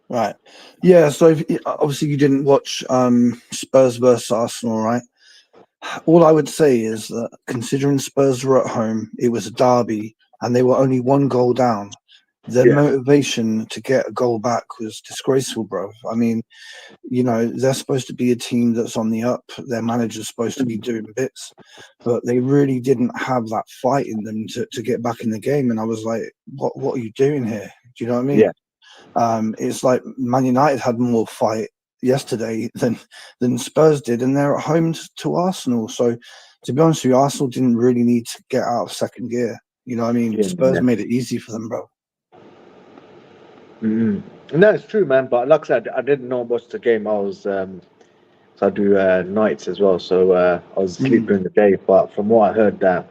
Right. Yeah. So obviously you didn't watch Spurs versus Arsenal, right? All I would say is that considering Spurs were at home, it was a derby, and they were only one goal down. Their Yeah. motivation to get a goal back was disgraceful, bro. I mean, they're supposed to be a team that's on the up. Their manager's supposed to be doing bits, but they really didn't have that fight in them to get back in the game. And I was like, what are you doing here? Do you know what I Yeah. mean? It's like Man United had more fight yesterday than Spurs did, and they're at home to Arsenal. So, to be honest with you, Arsenal didn't really need to get out of second gear. You know what I mean? Yeah. Spurs Yeah. made it easy for them, bro. No, it's true, man. But like I said, I didn't know much the game. I was so I do nights as well. So I was asleep Mm, during the day. But from what I heard, that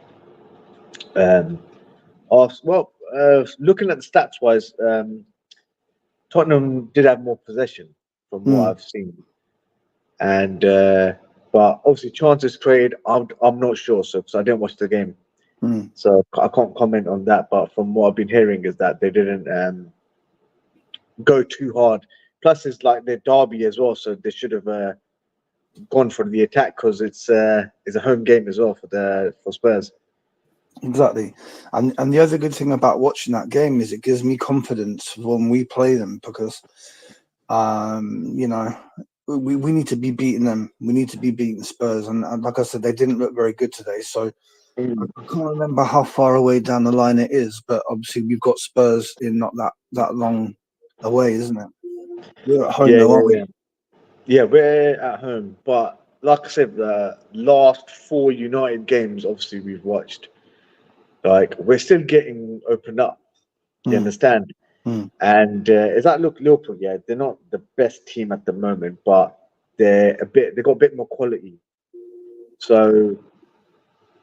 um, looking at the stats wise, Tottenham did have more possession from what mm, I've seen, and but obviously chances created. I'm not sure, so because I didn't watch the game, mm. so I can't comment on that. But from what I've been hearing is that they didn't go too hard. Plus, it's like their derby as well, so they should have gone for the attack because it's a home game as well for Spurs. Exactly. And the other good thing about watching that game is it gives me confidence when we play them because you know we need to be beating them. We need to be beating Spurs, and like I said, they didn't look very good today. So Mm. I can't remember how far away down the line it is, but obviously we've got Spurs in not that long away, isn't it? We're at home Yeah, though, yeah, aren't yeah. we? Yeah, we're at home, but like I said, the last four United games, obviously we've watched, like we're still getting opened up. You Mm, understand? mm, And is that look Liverpool? Yeah, they're not the best team at the moment, but they got a bit more quality. So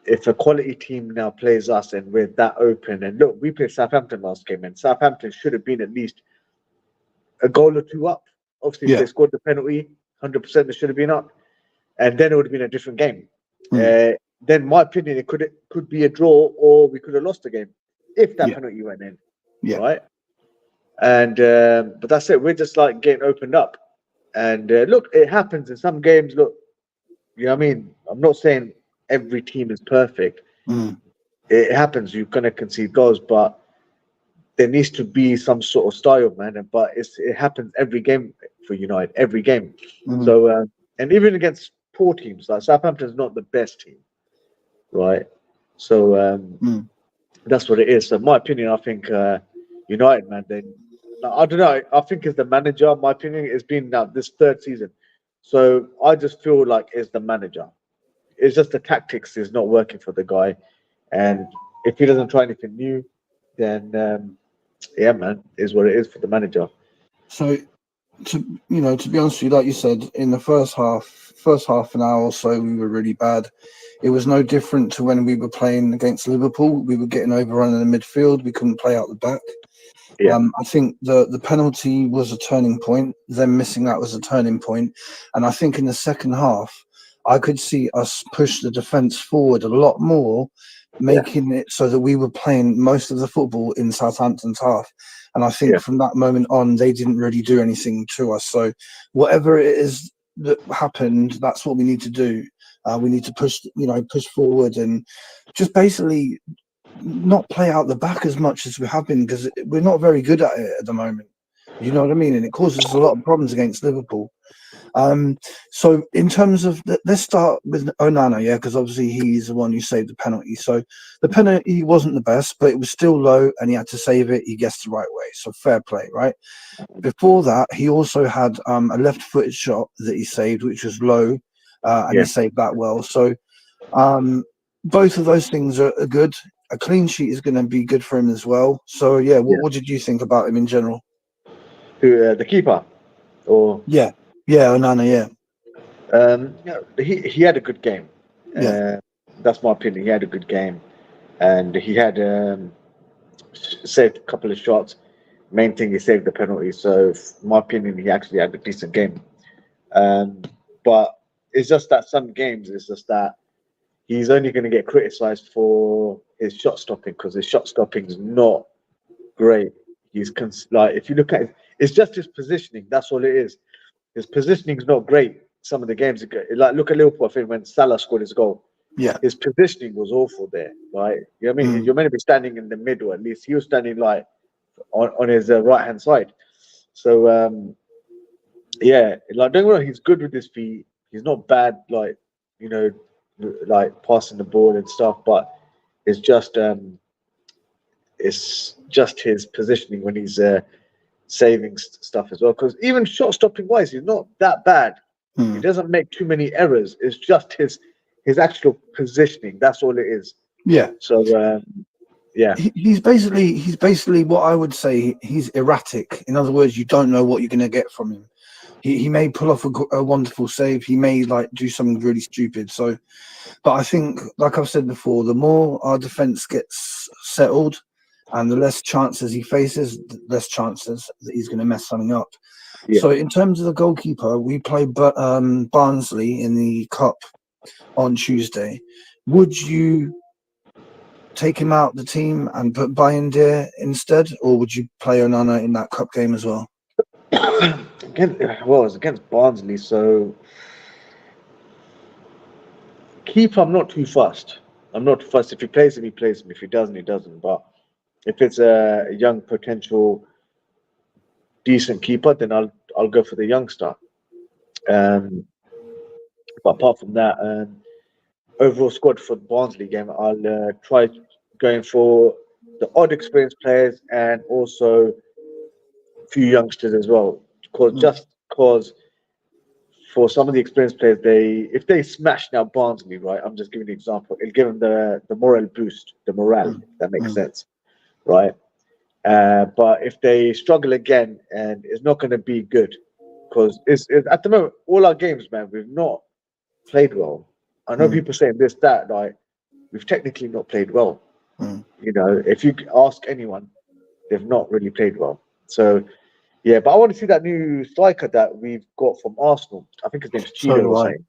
if a quality team now plays us and we're that open, and look, we played Southampton last game, and Southampton should have been at least a goal or two up. Obviously, if yeah. they scored the penalty, 100% they should have been up, and then it would have been a different game. Mm, Uh, then, my opinion, it could be a draw, or we could have lost the game if that yeah. penalty went in, Yeah. right? And but that's it. We're just like getting opened up, and look, it happens in some games. Look, you know what I mean? I'm not saying every team is perfect. Mm, It happens. You're gonna concede goals, but there needs to be some sort of style, man. But it happens every game for United, every game. mm, So and even against poor teams, like Southampton's not the best team, right? So mm. that's what it is. So my opinion, I think United, man. Then I don't know. I think as the manager, my opinion has been now this third season. So I just feel like it's the manager. It's just the tactics is not working for the guy, and if he doesn't try anything new, then yeah, man, is what it is for the manager. So to be honest with you, like you said, in the first half an hour or so, we were really bad. It was no different to when we were playing against Liverpool. We were getting overrun in the midfield. We couldn't play out the back. Yeah, I think the penalty was a turning point. Them missing that was a turning point, and I think in the second half, I could see us push the defence forward a lot more, yeah, making it so that we were playing most of the football in Southampton's half. And I think yeah, from that moment on, they didn't really do anything to us. So whatever it is that happened, that's what we need to do. We need to push forward and just basically not play out the back as much as we have been because we're not very good at it at the moment. You know what I mean? And it causes a lot of problems against Liverpool. So in terms of let's start with Onana, yeah, because obviously he's the one who saved the penalty. So the penalty wasn't the best, but it was still low, and he had to save it. He gets the right way, so fair play, right? Before that, he also had a left-footed shot that he saved, which was low, and he yeah, saved that well. So um, both of those things are good. A clean sheet is going to be good for him as well. So yeah, yeah. what did you think about him in general? Who the keeper? Or Yeah, yeah, Onana, yeah, yeah, he had a good game. yeah, Uh, that's my opinion. He had a good game, and he had saved a couple of shots. Main thing, he saved the penalty. So, my opinion, he actually had a decent game. Um, but it's just that some games, it's just that he's only going to get criticised for his shot stopping because his shot stopping is not great. Like if you look at It's just his positioning. That's all it is. His positioning is not great. Some of the games, like look at Liverpool. I think when Salah scored his goal, Yeah. his positioning was awful there. Right? You know what I mean? You're meant to be standing in the middle. At least he was standing like on his right hand side. So yeah, like don't get me wrong, he's good with his feet. He's not bad, like you know, like passing the ball and stuff. But it's just his positioning when he's saving stuff as well. Because even shot stopping wise, he's not that bad. He doesn't make too many errors. It's just his actual positioning. That's all it is. Yeah. So yeah, He's basically what I would say. He's erratic. In other words, you don't know what you're going to get from him. He may pull off a wonderful save. He may like do something really stupid. So, but I think, like I've said before, the more our defense gets settled, and the less chances he faces, the less chances that he's going to mess something up. yeah. So, in terms of the goalkeeper, we play Barnsley in the cup on Tuesday. Would you take him out the team and put Bayindir instead, or would you play Onana in that cup game as well? It's against Barnsley, so keeper, I'm not too fussed. I'm not too fussed. If he plays him, he plays him. If he doesn't, he doesn't. But if it's a young potential decent keeper, then I'll go for the youngster. But apart from that, overall squad for the Barnsley game, I'll try going for the odd experienced players and also a few youngsters as well. Because for some of the experienced players, if they smash now Barnsley, right? I'm just giving an example. It'll give them the morale boost, the morale, if that makes sense, right? But if they struggle again, and it's not going to be good, because it's at the moment all our games, man, we've not played well. I know people saying this, that, like we've technically not played well. You know, if you ask anyone, they've not really played well. So yeah, but I want to see that new striker that we've got from Arsenal. I think his name's So Cheeto do or I. something.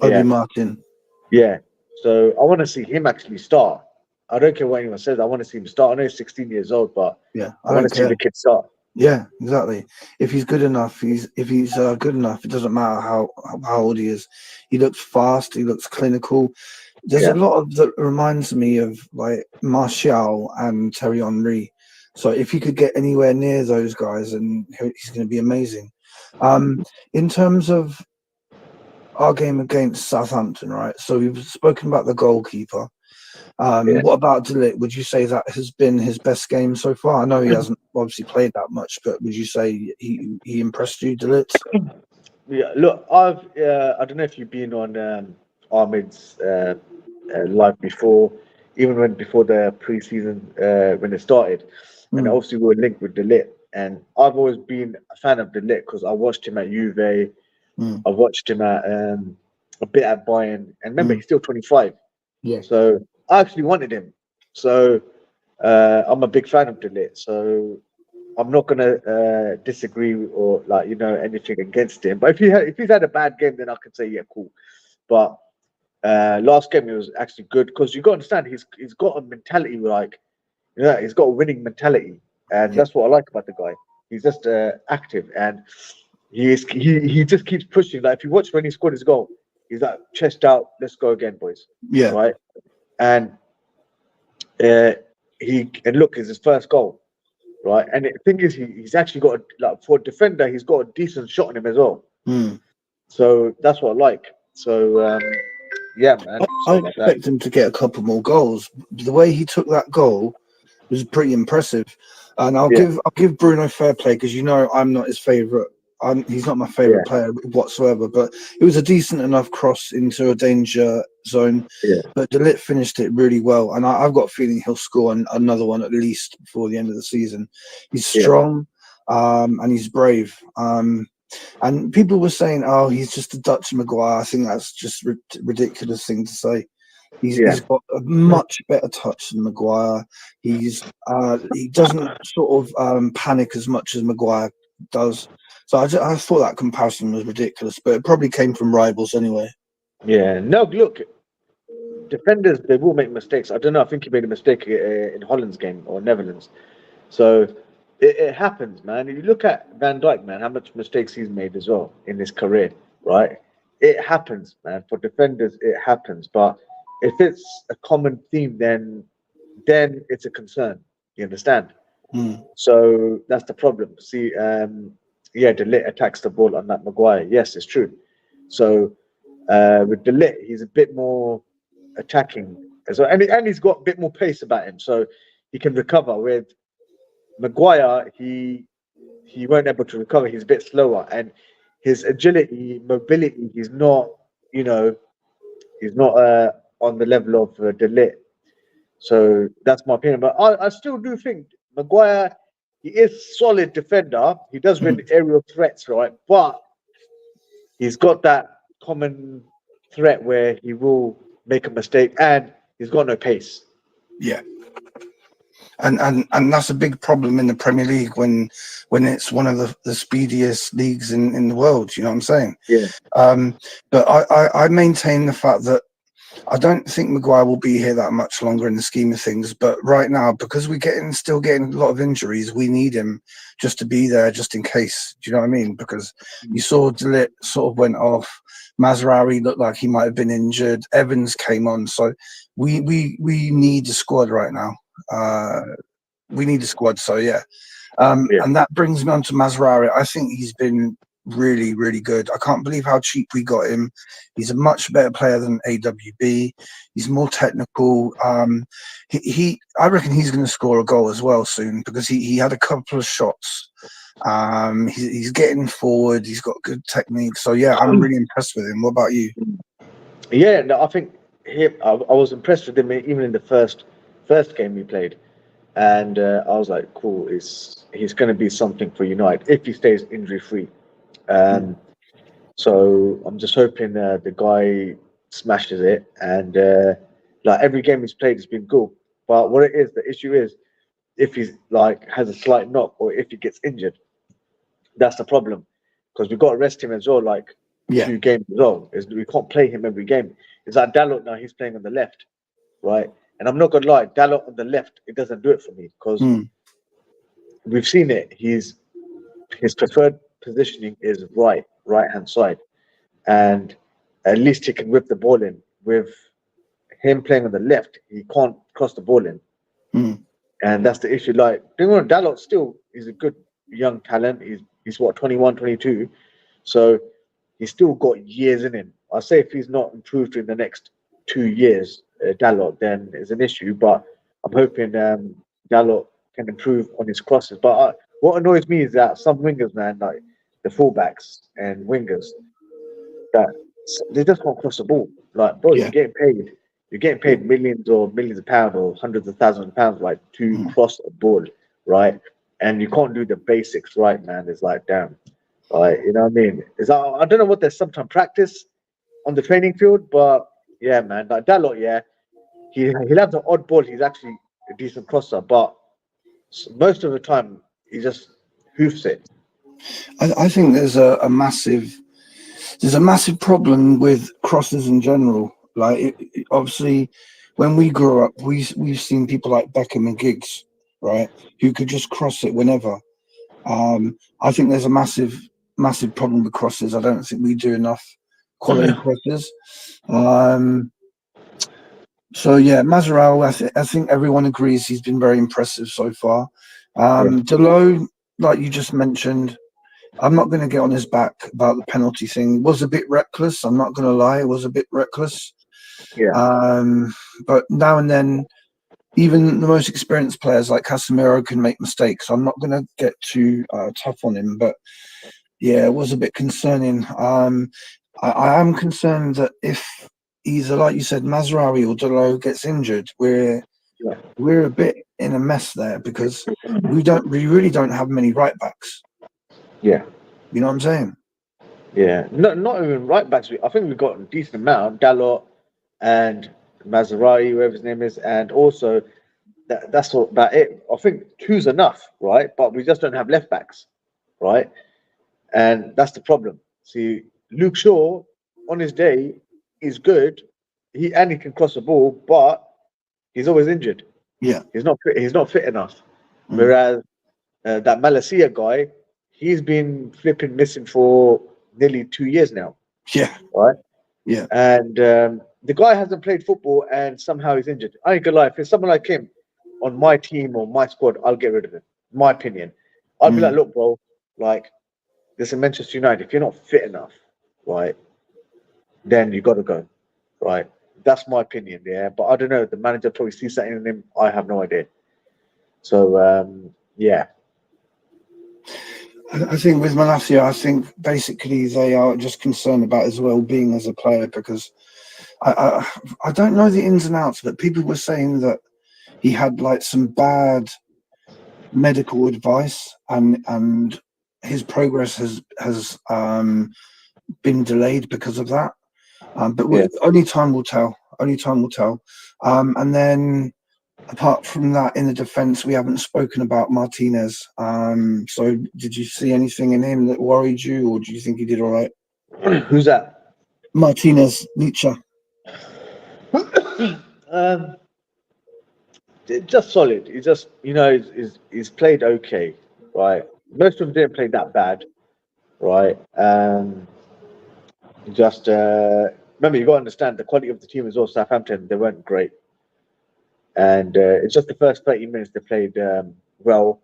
Obi Yeah, Martin. yeah. So I want to see him actually start. I don't care what anyone says. I want to see him start. I know he's 16 years old, but Yeah, I want to see the kid start. Yeah, exactly. If he's good enough, if he's good enough, it doesn't matter how old he is. He looks fast. He looks clinical. There's a lot of that reminds me of like Martial and Thierry Henry. So if he could get anywhere near those guys, and he's going to be amazing. In terms of our game against Southampton, right? So we've spoken about the goalkeeper. What about De Ligt? Would you say that has been his best game so far? I know he hasn't obviously played that much, but would you say he impressed you, De Ligt? Yeah, look, I don't know if you've been on Ahmed's live before, even before the preseason when it started, and obviously we were linked with De Ligt, and I've always been a fan of De Ligt because I watched him at Juve, I watched him at a bit at Bayern, and remember he's still 25, so I actually wanted him, so I'm a big fan of De Ligt, so I'm not gonna disagree or anything against him. But if he's had a bad game, then I can say yeah, cool. But last game he was actually good because you got to understand he's got a mentality he's got a winning mentality, and that's what I like about the guy. He's just active and he just keeps pushing. Like if you watch when he scored his goal, he's like chest out, let's go again, boys. Yeah, right. And look, it's his first goal. Right, and the thing is, he's actually got for a defender, he's got a decent shot on him as well. So that's what I like. So yeah, man. I expect him to get a couple more goals. The way he took that goal was pretty impressive, and I'll give Bruno fair play because I'm not his favourite. He's not my favourite player whatsoever, but it was a decent enough cross into a danger zone. But De Ligt finished it really well, and I've got a feeling he'll score another one at least before the end of the season. He's strong, and he's brave. And people were saying, "Oh, he's just a Dutch Maguire." I think that's just a ridiculous thing to say. He's got a much better touch than Maguire. He doesn't sort of panic as much as Maguire does. So I thought that comparison was ridiculous, but it probably came from rivals anyway. Yeah, no, look, defenders, they will make mistakes. I don't know. I think he made a mistake in Holland's game or Netherlands. So It happens, man. If you look at Van Dijk, man, how much mistakes he's made as well in his career, right? It happens, man. For defenders, it happens. But if it's a common theme, then it's a concern. You understand? Mm. So that's the problem. See, yeah, De Ligt attacks the ball on that Maguire. Yes, it's true. So with De Ligt, he's a bit more attacking as well, and he's got a bit more pace about him, so he can recover. With Maguire, he won't able to recover. He's a bit slower, and his agility, mobility, you know, he's not on the level of De Ligt. So that's my opinion. But I still do think Maguire, he is solid defender. He does win aerial threats, right? But he's got that common threat where he will make a mistake, and he's got no pace. Yeah. And that's a big problem in the Premier League when it's one of the speediest leagues in the world. You know what I'm saying? Yeah. But I maintain the fact that I don't think Maguire will be here that much longer in the scheme of things. But right now, because we're still getting a lot of injuries, we need him just to be there, just in case. Do you know what I mean? Because you saw De Ligt sort of went off. Mazraoui looked like he might have been injured. Evans came on, so we need a squad right now. We need a squad. So yeah. And that brings me on to Mazraoui. I think he's been really, really good. I can't believe how cheap we got him. He's a much better player than AWB. He's more technical. I reckon he's going to score a goal as well soon because he had a couple of shots. He's getting forward. He's got good technique. So yeah, I'm really impressed with him. What about you? Yeah, no, I think I was impressed with him even in the first game we played. And I was like, cool, he's going to be something for United if he stays injury free. So I'm just hoping the guy smashes it. And like every game he's played has been good. But what it is, the issue is if he's like has a slight knock or if he gets injured, that's the problem. Because we've got to rest him as well, like 2 games as well. We can't play him every game. It's like Dalot now, he's playing on the left, right? And I'm not gonna lie, Dalot on the left, it doesn't do it for me because we've seen it. His preferred positioning is right hand side, and at least he can whip the ball in. With him playing on the left, he can't cross the ball in, and that's the issue. Like Dalot still is a good young talent. He's what 21, 22, so he's still got years in him. I say if he's not improved in the next 2 years, Dalot, then it's an issue. But I'm hoping Dalot can improve on his crosses. But what annoys me is that some wingers, man, like the fullbacks and wingers, that they just can't cross the ball. Like, bro, you're getting paid millions of pounds or hundreds of thousands of pounds, like to cross a ball, right? And you can't do the basics right, man. It's like, damn, like, you know what I mean? I don't know what there's sometimes practice on the training field, but yeah, man, like Dalot, yeah, he'll have the odd ball. He's actually a decent crosser, but most of the time he just hoofs it. I think there's a massive problem with crosses in general. Like obviously, when we grew up, we've seen people like Beckham and Giggs, right, who could just cross it whenever. I think there's a massive problem with crosses. I don't think we do enough quality crosses. So yeah, Mazraoui, I think everyone agrees he's been very impressive so far. Dalot, like you just mentioned, I'm not going to get on his back about the penalty thing. It was a bit reckless. I'm not going to lie. It was a bit reckless. But now and then, even the most experienced players like Casemiro can make mistakes. I'm not going to get too tough on him. But yeah, it was a bit concerning. I am concerned that if either, like you said, Mazraoui or Dalot gets injured, we're a bit in a mess there because we really don't have many right backs. Yeah. You know what I'm saying? Yeah. Not even right backs. I think we've got a decent amount. Dalot and Mazraoui, whoever his name is, and also that's all about it. I think 2's enough, right? But we just don't have left backs, right? And that's the problem. See, Luke Shaw on his day is good. He can cross the ball, but he's always injured. Yeah. He's not fit enough. Whereas that Malacia guy, he's been flipping missing for nearly 2 years now, Yeah, right? yeah, And the guy hasn't played football and somehow he's injured. I ain't gonna lie, if it's someone like him on my team or my squad, I'll get rid of him. My opinion. I'll be like, look, bro, like this is Manchester United. If you're not fit enough, right, then you got to go, right? That's my opinion, yeah. But I don't know. The manager probably sees something in him. I have no idea. So yeah, I think with Malacia, I think basically they are just concerned about his well-being as a player, because I don't know the ins and outs, but people were saying that he had like some bad medical advice, and his progress has been delayed because of that. But yeah. only time will tell. Only time will tell. And then apart from that, in the defence, we haven't spoken about Martinez. So did you see anything in him that worried you, or do you think he did all right? Who's that? Martinez, Nietzsche. um, just solid. He's just, he's played okay, right? Most of them didn't play that bad, right? Just remember, you got to understand the quality of the team as well. Southampton, they weren't great, and it's just the first 30 minutes they played well,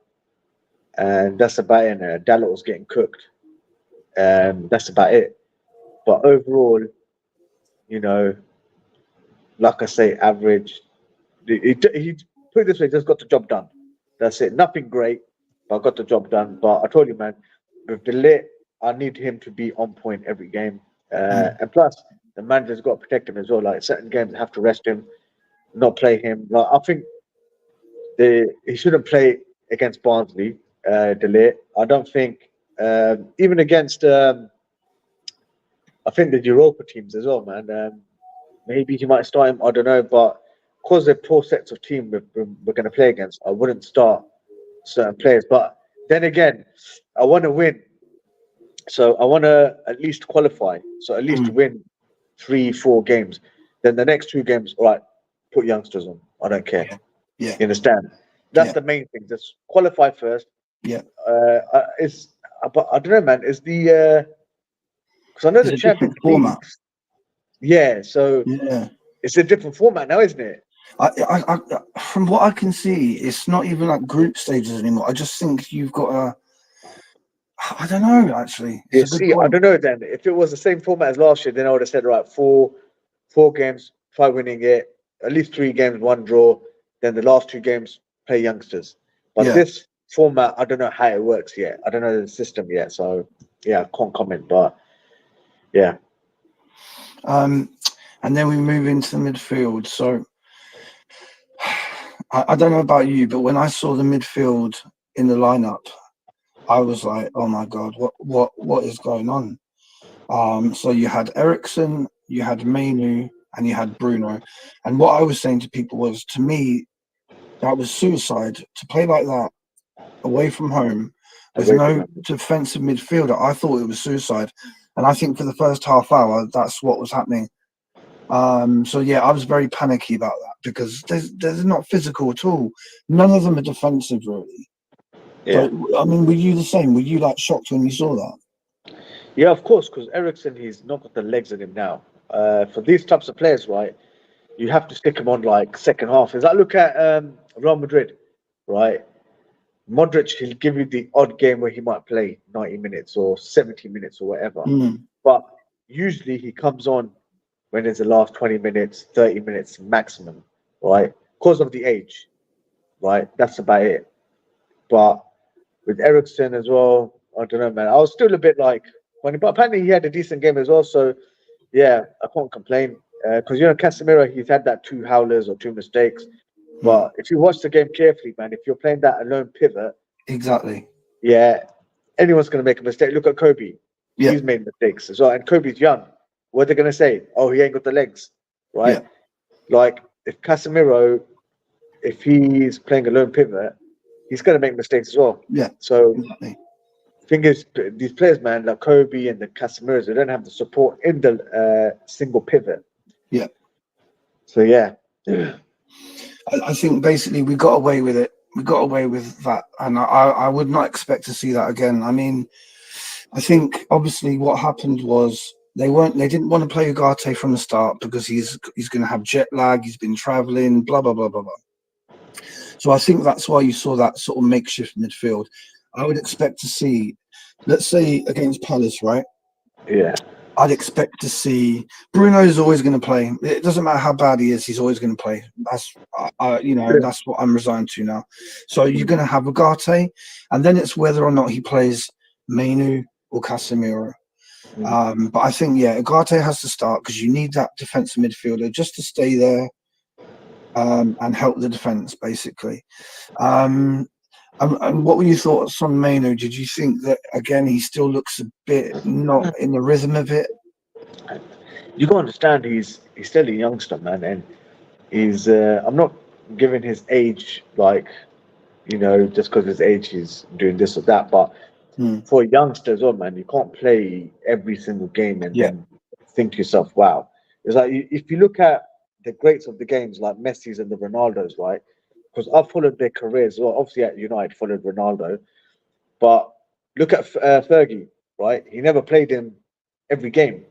and that's about it. Dalot was getting cooked, and that's about it. But overall, you know, like I say, average. He put it this way, just got the job done. That's it. Nothing great, but I got the job done. But I told you, man, with Delete, I need him to be on point every game. And plus, the manager's got to protect him as well. Like certain games, have to rest him, not play him. Like I think he shouldn't play against Barnsley, Delete. I don't think even against I think the Europa teams as well, man. Maybe he might start him. I don't know, but because they're poor sets of team we're going to play against, I wouldn't start certain players. But then again, I want to win, so I want to at least qualify. So at least win 3-4 games. Then the next 2 games, all right, put youngsters on. I don't care. Yeah. You understand? That's the main thing. Just qualify first. Yeah. But I don't know, man. Is the because I know It's the a different Champions format. League. Yeah, so Yeah. it's a different format now, isn't it? I from what I can see, it's not even like group stages anymore. I just think you've got a. I don't know. Actually, it's a good I point. don't know. Then if it was the same format as last year, then I would have said, right, four games, try winning it. At least 3 games, 1 draw. Then the last 2 games, play youngsters. But this format, I don't know how it works yet. I don't know the system yet. So yeah, I can't comment. But yeah. And then we move into the midfield. So I don't know about you, but when I saw the midfield in the lineup, I was like, "Oh my God, what is going on?" So you had Ericsson, you had Mainu, and you had Bruno. And what I was saying to people was, to me, that was suicide to play like that away from home with no defensive midfielder. I thought it was suicide, and I think for the first half hour, that's what was happening. So yeah, I was very panicky about that because they're not physical at all. None of them are defensive, really. Yeah. So, I mean, were you the same? Were you like shocked when you saw that? Yeah, of course, because Ericsson, he's not got the legs in him now. For these types of players, right, you have to stick him on like second half. As I look at Real Madrid, right, Modric, he'll give you the odd game where he might play 90 minutes or 70 minutes or whatever. But usually he comes on when it's the last 20 minutes, 30 minutes maximum, right? Because of the age, right? That's about it. But with Ericsson as well, I don't know, man. I was still a bit like, but apparently he had a decent game as well. So yeah, I can't complain. Because Casemiro, he's had that 2 howlers or 2 mistakes. But if you watch the game carefully, man, if you're playing that alone pivot, exactly, yeah, anyone's going to make a mistake. Look at Kobe. Yeah. He's made mistakes as well. And Kobe's young. What are they going to say? Oh, he ain't got the legs, right? Yeah. Like, if Casemiro, if he's playing a lone pivot, he's going to make mistakes as well. Yeah. So, exactly. thing is, these players, man, like Kobe and the Casemiros, they don't have the support in the single pivot. Yeah. So, yeah. I think basically we got away with it We got away with that, and I would not expect to see that again. I mean, I think obviously what happened was they didn't want to play Ugarte from the start because he's going to have jet lag. He's been traveling, blah blah blah blah blah. So I think that's why you saw that sort of makeshift midfield. I would expect to see, let's say against Palace, right? Yeah. I'd expect to see Bruno's always going to play. It doesn't matter how bad he is; he's always going to play. That's that's what I'm resigned to now. So you're going to have Ugarte, and then it's whether or not he plays Mainu or Casemiro. But I think Ugarte has to start because you need that defensive midfielder just to stay there and help the defense, basically. And what were your thoughts on Mainu? Did you think that again he still looks a bit not in the rhythm of it? You gotta understand he's still a youngster, man, and he's I'm not giving his age like, just because his age he's doing this or that, but for a youngster as well, man, you can't play every single game and then think to yourself, wow. It's like if you look at the greats of the games like Messi's and the Ronaldos, right? Because I've followed their careers. Well, obviously at United, followed Ronaldo, but look at Fergie, right? He never played him every game,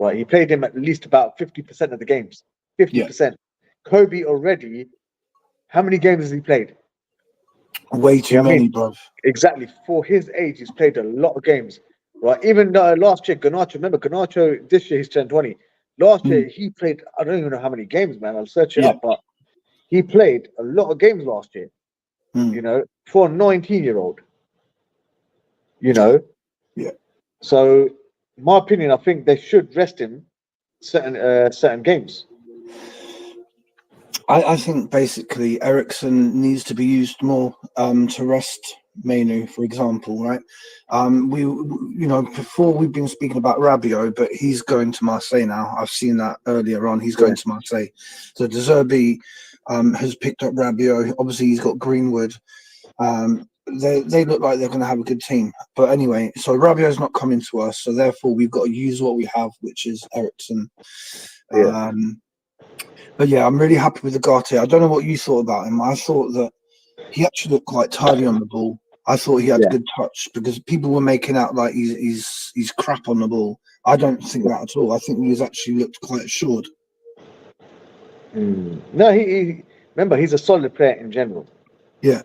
right? He played him at least about 50% of the games. 50%. Kobe already, how many games has he played? Way too many, bro. Exactly. For his age, he's played a lot of games, right? Even last year, Garnacho, remember Garnacho, this year he's turned 20. Last year, he played, I don't even know how many games, man. I'll search it up, but he played a lot of games last year, for a 19-year-old, Yeah. So, in my opinion, I think they should rest him certain games. I think basically Ericsson needs to be used more to rest Mainu, for example, right? Before we've been speaking about Rabiot, but he's going to Marseille now. I've seen that earlier on. He's going to Marseille. So De Zerbi has picked up Rabiot. Obviously, he's got Greenwood. They look like they're going to have a good team. But anyway, so Rabiot's not coming to us. So therefore, we've got to use what we have, which is Ericsson. But yeah, I'm really happy with Ugarte. I don't know what you thought about him. I thought that he actually looked quite tidy on the ball. I thought he had good touch because people were making out like he's crap on the ball. I don't think that at all. I think he was actually looked quite assured. No, he remember he's a solid player in general. Yeah,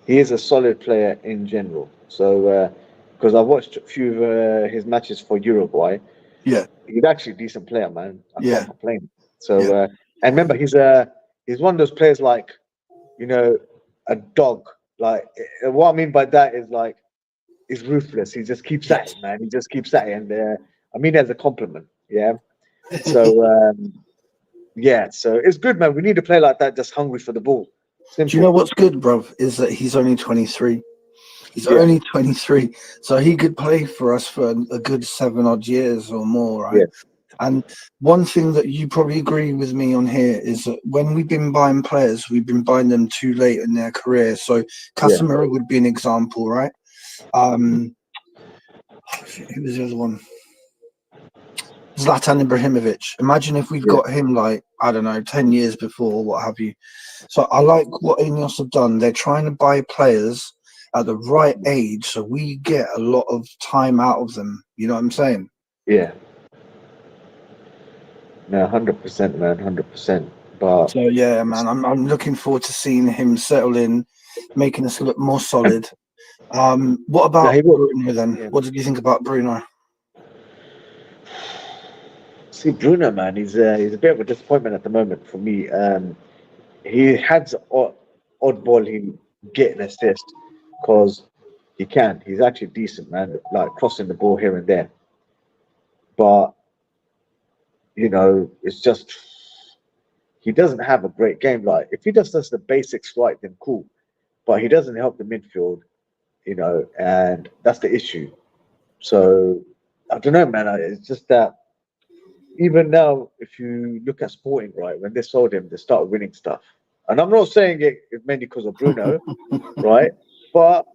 he is a solid player in general. So because I've watched a few of his matches for Uruguay. Yeah, he's actually a decent player, man. I can't complain. So and remember, he's one of those players like, a dog. Like what I mean by that is like he's ruthless. He just keeps at it, man. He just keeps at it, and I mean as a compliment. Yeah. So so it's good, man. We need to play like that, just hungry for the ball. Simple. Do you know what's good, bro? Is that he's only 23. He's only 23, so he could play for us for a good 7 odd years or more, right? And one thing that you probably agree with me on here is that when we've been buying players, we've been buying them too late in their career. So Casemiro would be an example, right? Who was the other one? Zlatan Ibrahimovic. Imagine if we'd got him 10 years before or what have you. So I like what Ineos have done. They're trying to buy players at the right age so we get a lot of time out of them. You know what I'm saying? Yeah. No, 100%, man, 100%. But so yeah, man, I'm looking forward to seeing him settle in, making us look more solid. What about Bruno then? Yeah. What did you think about Bruno? See, Bruno, man, he's a bit of a disappointment at the moment for me. He had oddball him get an assist because he can. He's actually decent, man, like crossing the ball here and there. But it's just he doesn't have a great game. Like if he just does the basics right, then cool. But he doesn't help the midfield, and that's the issue. So I don't know, man. It's just that even now, if you look at Sporting, right, when they sold him, they started winning stuff. And I'm not saying it mainly because of Bruno, right? But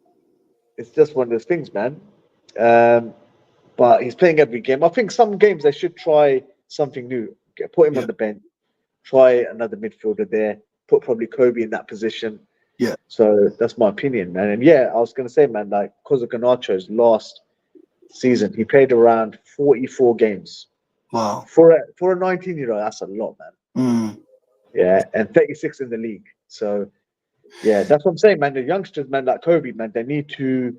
it's just one of those things, man. But he's playing every game. I think some games they should try something new. Put him on the bench. Try another midfielder there. Put probably Kobe in that position. Yeah. So that's my opinion, man. And yeah, I was gonna say, man, like because of Garnacho's last season, he played around 44 games. Wow. For a 19-year-old, that's a lot, man. Mm. Yeah, and 36 in the league. So yeah, that's what I'm saying, man. The youngsters, man, like Kobe, man, they need to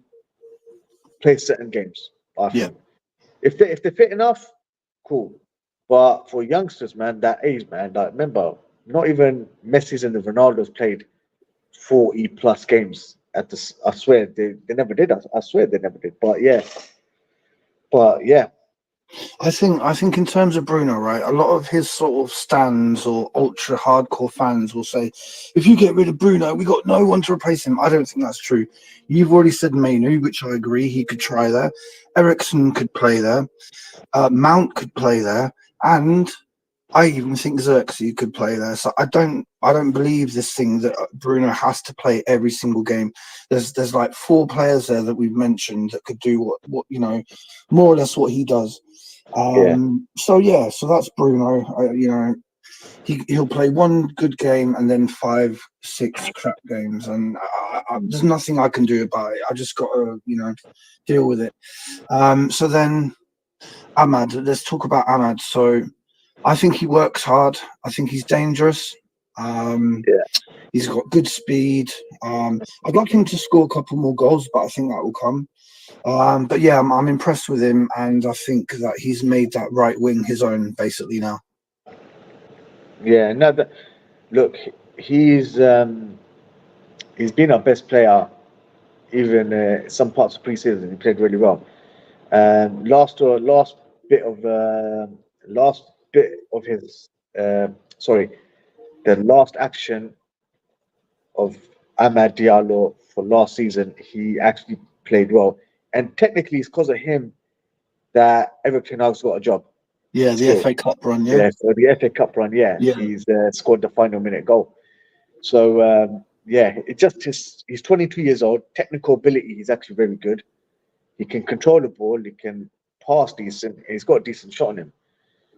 play certain games. I Yeah. think if they're fit enough, cool. But for youngsters, man, that age, man, like remember, not even Messi's and the Ronaldos played 40 plus games at the. I swear they never did. I swear they never did. But yeah, I think in terms of Bruno, right, a lot of his sort of stands or ultra hardcore fans will say, if you get rid of Bruno, we got no one to replace him. I don't think that's true. You've already said Mainu, which I agree, he could try there. Ericsson could play there. Mount could play there, and I even think Xerxes could play there. So I don't believe this thing that Bruno has to play every single game. There's like 4 players there that we've mentioned that could do what more or less what he does. yeah, So that's Bruno. He'll play one good game and then 5, 6 crap games, and there's nothing I can do about it. I just got to deal with it. So then Ahmad, let's talk about Ahmad. So I think he works hard. I think he's dangerous. Um, yeah. he's got good speed. I'd like him to score a couple more goals, but I think that will come. But yeah, I'm impressed with him, and I think that he's made that right wing his own basically now. Yeah, no, look, he's he's been our best player. Even some parts of preseason, he played really well. Last bit of last bit of his sorry, the last action of Amad Diallo for last season, he actually played well, and technically it's because of him that Everton has got a job Yeah, the still. FA Cup run. Yeah, Yeah, so the FA Cup run, yeah, yeah, he's scored the final minute goal. So yeah, he's 22 years old. Technical ability, he's actually very good. He can control the ball. He can pass decent. He's got a decent shot on him.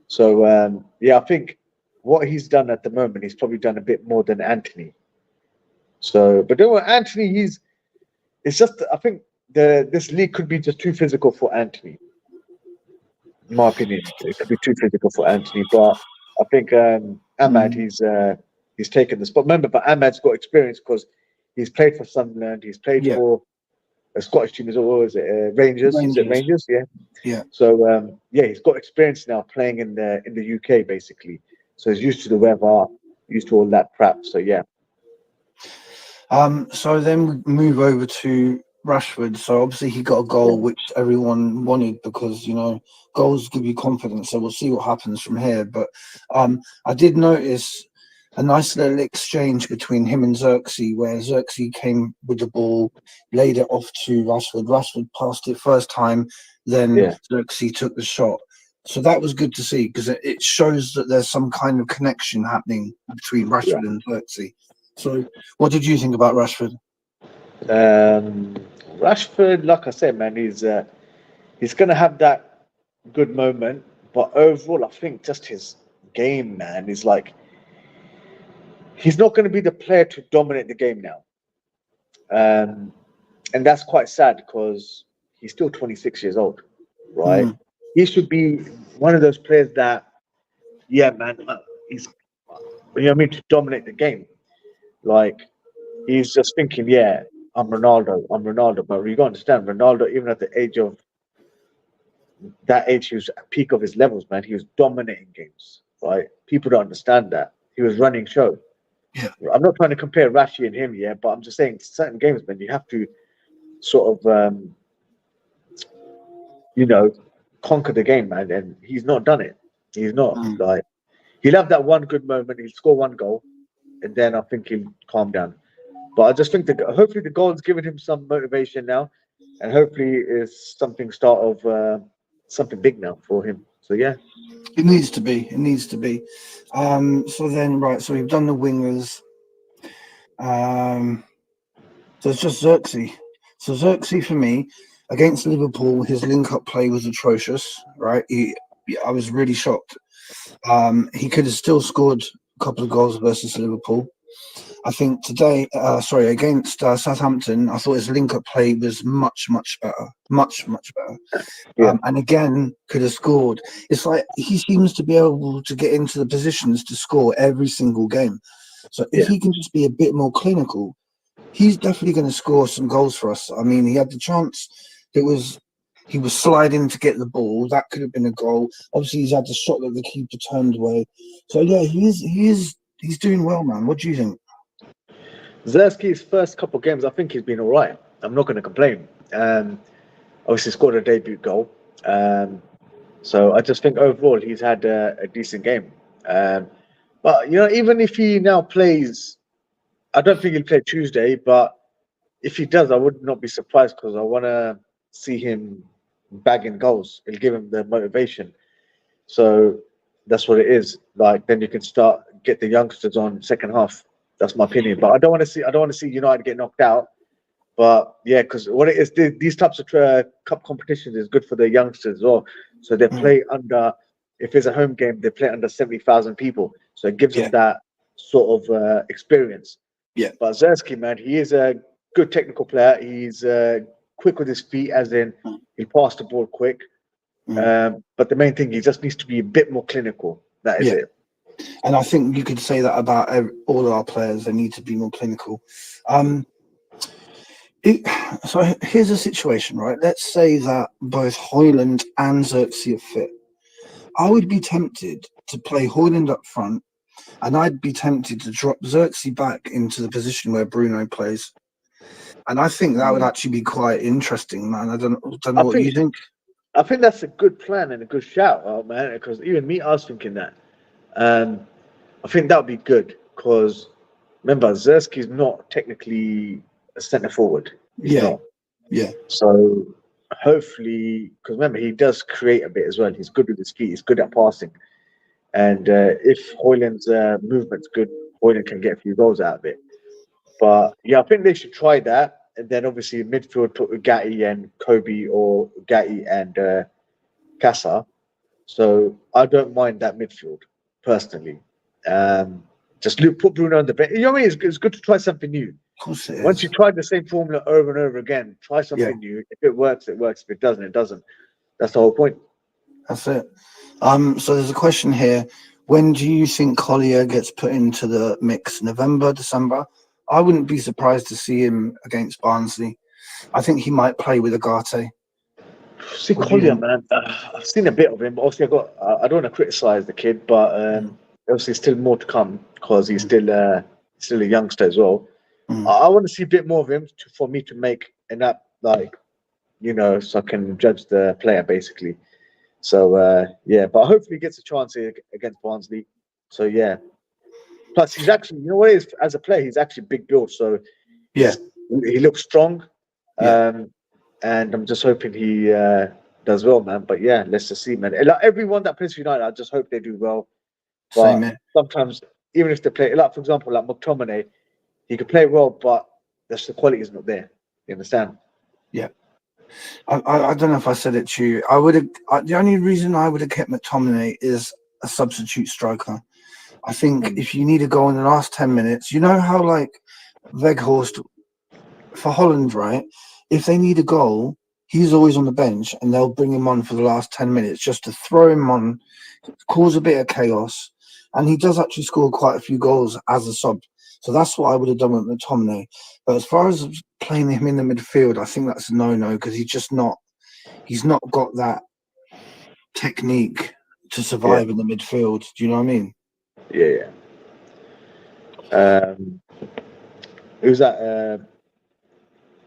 So yeah, I think what he's done at the moment, he's probably done a bit more than Anthony. So, but don't worry, Anthony, it's just I think this league could be just too physical for Anthony. In my opinion, it could be too physical for Anthony. But I think Ahmad, mm, he's taken the spot. Remember, but Ahmad's got experience because he's played for Sunderland. He's played yeah. for a Scottish team as well. What was it? Rangers? Is it Rangers. Rangers? Yeah. Yeah. So yeah, he's got experience now playing in the UK basically. So he's used to the weather, used to all that crap. So yeah, So then we move over to Rashford. So obviously he got a yeah, goal which everyone wanted because goals give you confidence. So we'll see what happens from here. But I did notice a nice little exchange between him and Xerxes, where Xerxes came with the ball, laid it off to Rashford. Rashford passed it first time, then yeah, Xerxes took the shot. So that was good to see because it shows that there's some kind of connection happening between yeah. Rashford and Xerxes. So what did you think about Rashford? Um, Rashford, like I said, man, he's gonna have that good moment, but overall, I think just his game, man, is like he's not going to be the player to dominate the game now. Um, and that's quite sad because he's still 26 years old, right? Mm, He should be one of those players that, yeah, man, he's, you know what I mean, to dominate the game. Like, he's just thinking, yeah, I'm Ronaldo, I'm Ronaldo. But you got to understand, Ronaldo, even at the age of that age, he was at peak of his levels, man. He was dominating games, right? People don't understand that. He was running show. yeah. I'm not trying to compare Rashi and him, yeah, but I'm just saying certain games, man, you have to sort of you know, conquer the game, man. And he's not done it. He's not. Mm. Like he'll have that one good moment, he'll score one goal, and then I think he'll calm down. But I just think that hopefully the goal's given him some motivation now, and hopefully it's something start of something big now for him. So yeah, It needs to be. It needs to be. So then, right. So we've done the wingers. Um, so it's just Xerxes. So Xerxes for me against Liverpool, his link-up play was atrocious. Right. I was really shocked. He could have still scored a couple of goals versus Liverpool. I think today, against Southampton, I thought his link-up play was much better, much better. Yeah, And again, could have scored. It's like he seems to be able to get into the positions to score every single game. So if yeah. he can just be a bit more clinical, he's definitely going to score some goals for us. I mean, he had the chance. He was sliding to get the ball. That could have been a goal. Obviously, he's had the shot that the keeper turned away. So yeah, he's doing well, man. What do you think? Zerski's first couple of games, I think he's been all right. I'm not going to complain. Obviously scored a debut goal. So I just think overall he's had a decent game. But even if he now plays, I don't think he'll play Tuesday. But if he does, I would not be surprised because I want to see him bagging goals. It'll give him the motivation. So that's what it is. Like then you can get the youngsters on second half. That's my opinion. But I don't want to see United get knocked out. But yeah, because what it is, these types of cup competitions is good for the youngsters as well. So they play under, if it's a home game, they play under 70,000 people. So it gives them that sort of experience. Yeah. But Zerski, man, he is a good technical player. He's quick with his feet, as in he'll pass the ball quick. But the main thing, he just needs to be a bit more clinical. That is it. And I think you could say that about all of our players. They need to be more clinical. So here's a situation, right? Let's say that both Højlund and Xerxes are fit. I would be tempted to play Højlund up front, and I'd be tempted to drop Xerxes back into the position where Bruno plays. And I think that would actually be quite interesting, man. I don't know what you think. I think that's a good plan and a good shout, man. Because even me, I was thinking that. I think that would be good because remember, Zerski's not technically a centre forward. He's not. Yeah. So hopefully, because remember, he does create a bit as well. He's good with his feet. He's good at passing. And if Højlund's movement's good, Højlund can get a few goals out of it. But yeah, I think they should try that. And then obviously midfield put Ugati and Kobe or Ugati and Casa. So I don't mind that midfield personally. Just put Bruno on the bench. You know what I mean? It's good to try something new. Of course it is. Once you try the same formula over and over again, try something new. If it works, it works. If it doesn't, it doesn't. That's the whole point. That's it. So there's a question here. When do you think Collier gets put into the mix? November, December? I wouldn't be surprised to see him against Barnsley. I think he might play with Agate. See Collier, man. I've seen a bit of him. But obviously, I don't want to criticize the kid, but obviously, still more to come because he's still a youngster as well. I want to see a bit more of him for me to make an app so I can judge the player basically. So yeah, but hopefully he gets a chance here against Barnsley. So yeah. Plus, he's actually, what it is as a player, he's actually big build. So he looks strong. And I'm just hoping he does well, man. But yeah, let's just see, man. Like everyone that plays for United, I just hope they do well. But sometimes, even if they play, like for example, like McTominay, he could play well, but the quality is not there. You understand? Yeah. I don't know if I said it to you. I would have. The only reason I would have kept McTominay is a substitute striker. I think if you need a goal in the last 10 minutes, you know how like Weghorst for Holland, right? If they need a goal, he's always on the bench and they'll bring him on for the last 10 minutes just to throw him on, cause a bit of chaos. And he does actually score quite a few goals as a sub. So that's what I would have done with McTominay. But as far as playing him in the midfield, I think that's a no-no because he's not got that technique to survive in the midfield. Do you know what I mean? Yeah. Who's that?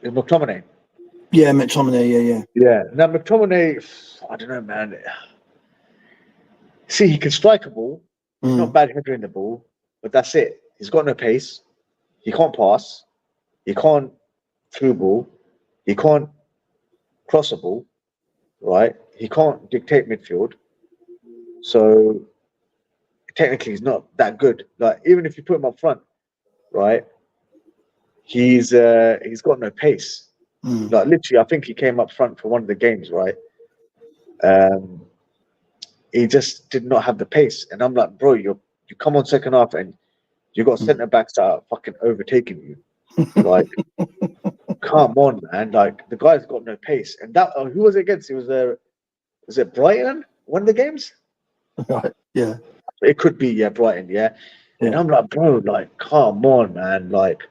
Is McTominay? Yeah, McTominay. Yeah. Now McTominay, I don't know, man. See, he can strike a ball. He's not bad heading the ball, but that's it. He's got no pace. He can't pass. He can't through ball. He can't cross a ball. Right? He can't dictate midfield. So technically, he's not that good. Like even if you put him up front, right? He's got no pace. Like literally, I think he came up front for one of the games, right? He just did not have the pace, and I'm like, bro, you come on second half and You got centre backs that are fucking overtaking you. Like, come on, man! Like the guy's got no pace. And that who was it against? It was it Brighton? One of the games? Right. Yeah. It could be, yeah, Brighton, yeah. And Yeah. I'm like, bro, like, come on, man, like,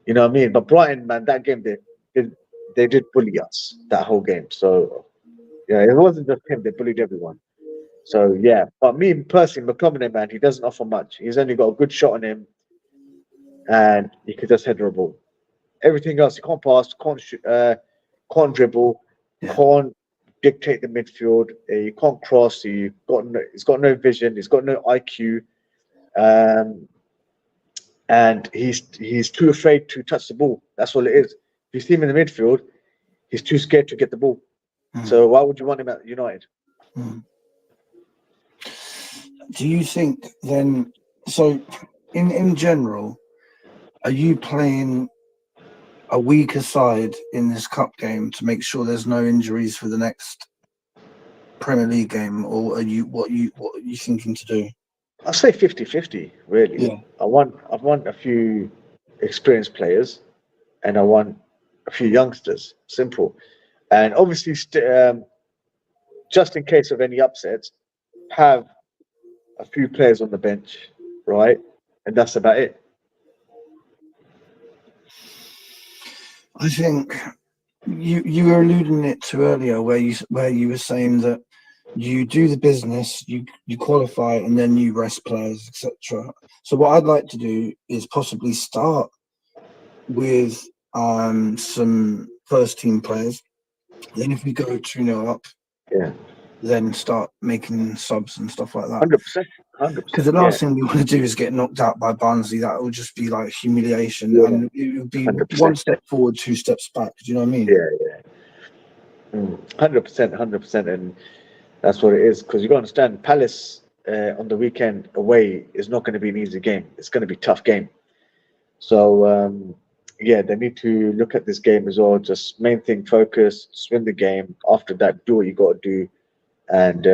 you know what I mean? But Brighton, man, that game they did bully us that whole game. So yeah, it wasn't just him; they bullied everyone. So yeah, but me personally, McTominay, man, he doesn't offer much. He's only got a good shot on him, and he could just header a ball. Everything else, he can't pass, can't shoot, can't dribble, Yeah. can't dictate the midfield. He can't cross. He's got no vision. He's got no IQ. Um, and he's too afraid to touch the ball. That's all it is. If you see him in the midfield, he's too scared to get the ball. So why would you want him at United? Do you think then? So, in general, are you playing a weaker side in this cup game to make sure there's no injuries for the next Premier League game, or are you what are you thinking to do? I'll say 50-50, really. Yeah. I want a few experienced players, and I want a few youngsters. Simple. And obviously, just in case of any upsets, have a few players on the bench, right? And that's about it. I think you were alluding it to earlier, where you were saying that you do the business, you qualify, and then you rest players, etc. So what I'd like to do is possibly start with some first team players. Then if we go 2-0 up, Yeah, then start making subs and stuff like that. 100%, 100%. Because the last thing we want to do is get knocked out by Barnsley. That will just be like humiliation, and it would be 100%. 1 step forward, 2 steps back. Do you know what I mean? Yeah. 100%, 100%, and that's what it is. Because you got to understand, Palace on the weekend away is not going to be an easy game. It's going to be a tough game. So yeah, they need to look at this game as well. Just main thing, focus, just win the game. After that, do what you got to do, and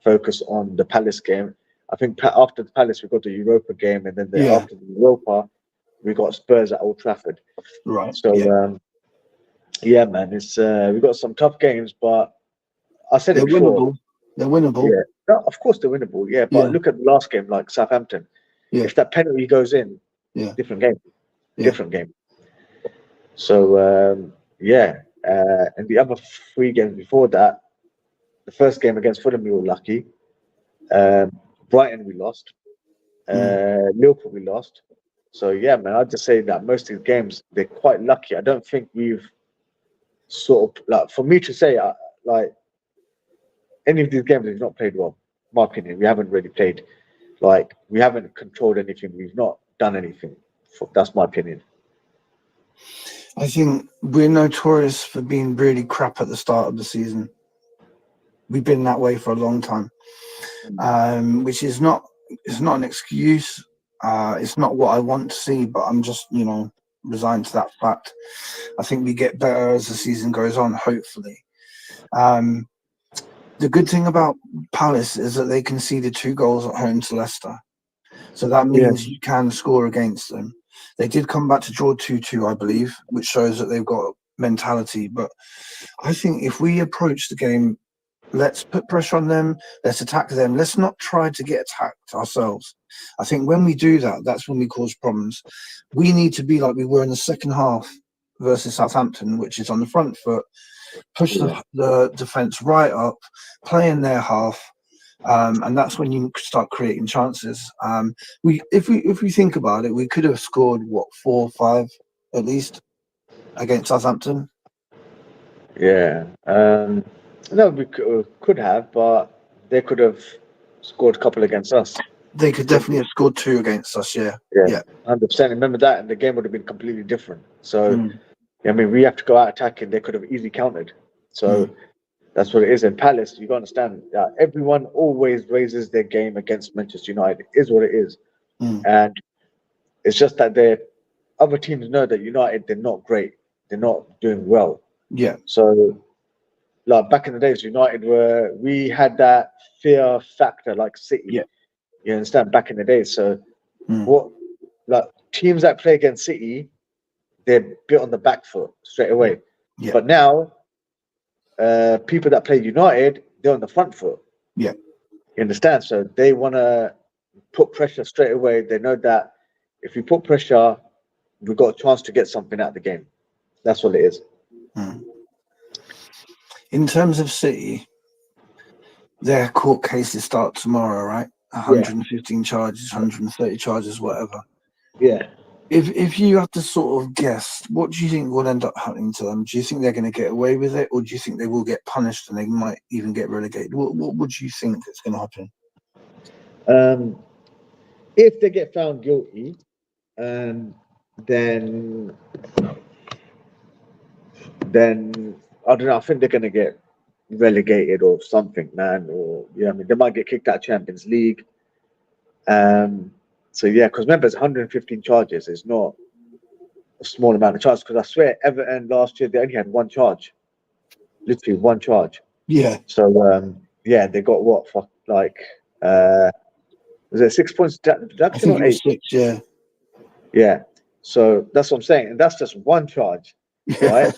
focus on the Palace game. I think after the Palace, we got the Europa game, and then after the Europa, we got Spurs at Old Trafford. Right. So yeah, man, it's we got some tough games, but I said they're it before. winnable. They're winnable. Yeah, no, of course they're winnable. Yeah, but look at the last game, like Southampton. Yeah. If that penalty goes in, different game, different game. So yeah, and the other 3 games before that, the first game against Fulham we were lucky. Brighton we lost. Liverpool we lost. So yeah, man, I'd just say that most of the games they're quite lucky. I don't think we've sort of like, for me to say like any of these games we've not played well. In my opinion, we haven't really played. Like we haven't controlled anything. We've not done anything. That's my opinion. I think we're notorious for being really crap at the start of the season. We've been that way for a long time, which is not an excuse. It's not what I want to see, but I'm just, resigned to that fact. I think we get better as the season goes on, hopefully. The good thing about Palace is that they conceded 2 goals at home to Leicester. So that means you can score against them. They did come back to draw 2-2, I believe, which shows that they've got mentality. But I think if we approach the game, let's put pressure on them, let's attack them. Let's not try to get attacked ourselves. I think when we do that, that's when we cause problems. We need to be like we were in the second half versus Southampton, which is on the front foot, push the defence right up, play in their half, and that's when you start creating chances. If we think about it, we could have scored 4 or 5 at least against Southampton. Yeah. No, we could have, but they could have scored a couple against us. They could definitely have scored 2 against us. Yeah. 100%. Remember that, and the game would have been completely different. So, I mean, we have to go out attacking. They could have easily countered. So that's what it is. In Palace, you got to understand that everyone always raises their game against Manchester United. It is what it is. And it's just that other teams know that United, they're not great. They're not doing well. Yeah. So, like back in the days, we had that fear factor like City. Yeah. You understand? Back in the days. So what like teams that play against City, they're built on the back foot straight away. Yeah. But now, people that play United, they're on the front foot. Yeah. You understand? So they want to put pressure straight away. They know that if we put pressure, we've got a chance to get something out of the game. That's what it is. In terms of City, their court cases start tomorrow, right? 115 charges, 130 charges, whatever. Yeah. If you had to sort of guess, what do you think will end up happening to them? Do you think they're going to get away with it, or do you think they will get punished and they might even get relegated? What would you think is going to happen? If they get found guilty, then I don't know. I think they're going to get relegated or something, man. Or I mean, they might get kicked out of Champions League. So yeah, because remember, it's 115 charges. It's not a small amount of charges. Because I swear, Everton last year they only had one charge, literally one charge. Yeah. So yeah, they got what for like was it 6 points deduction or 8? 6, yeah. Yeah. So that's what I'm saying, and that's just one charge, right?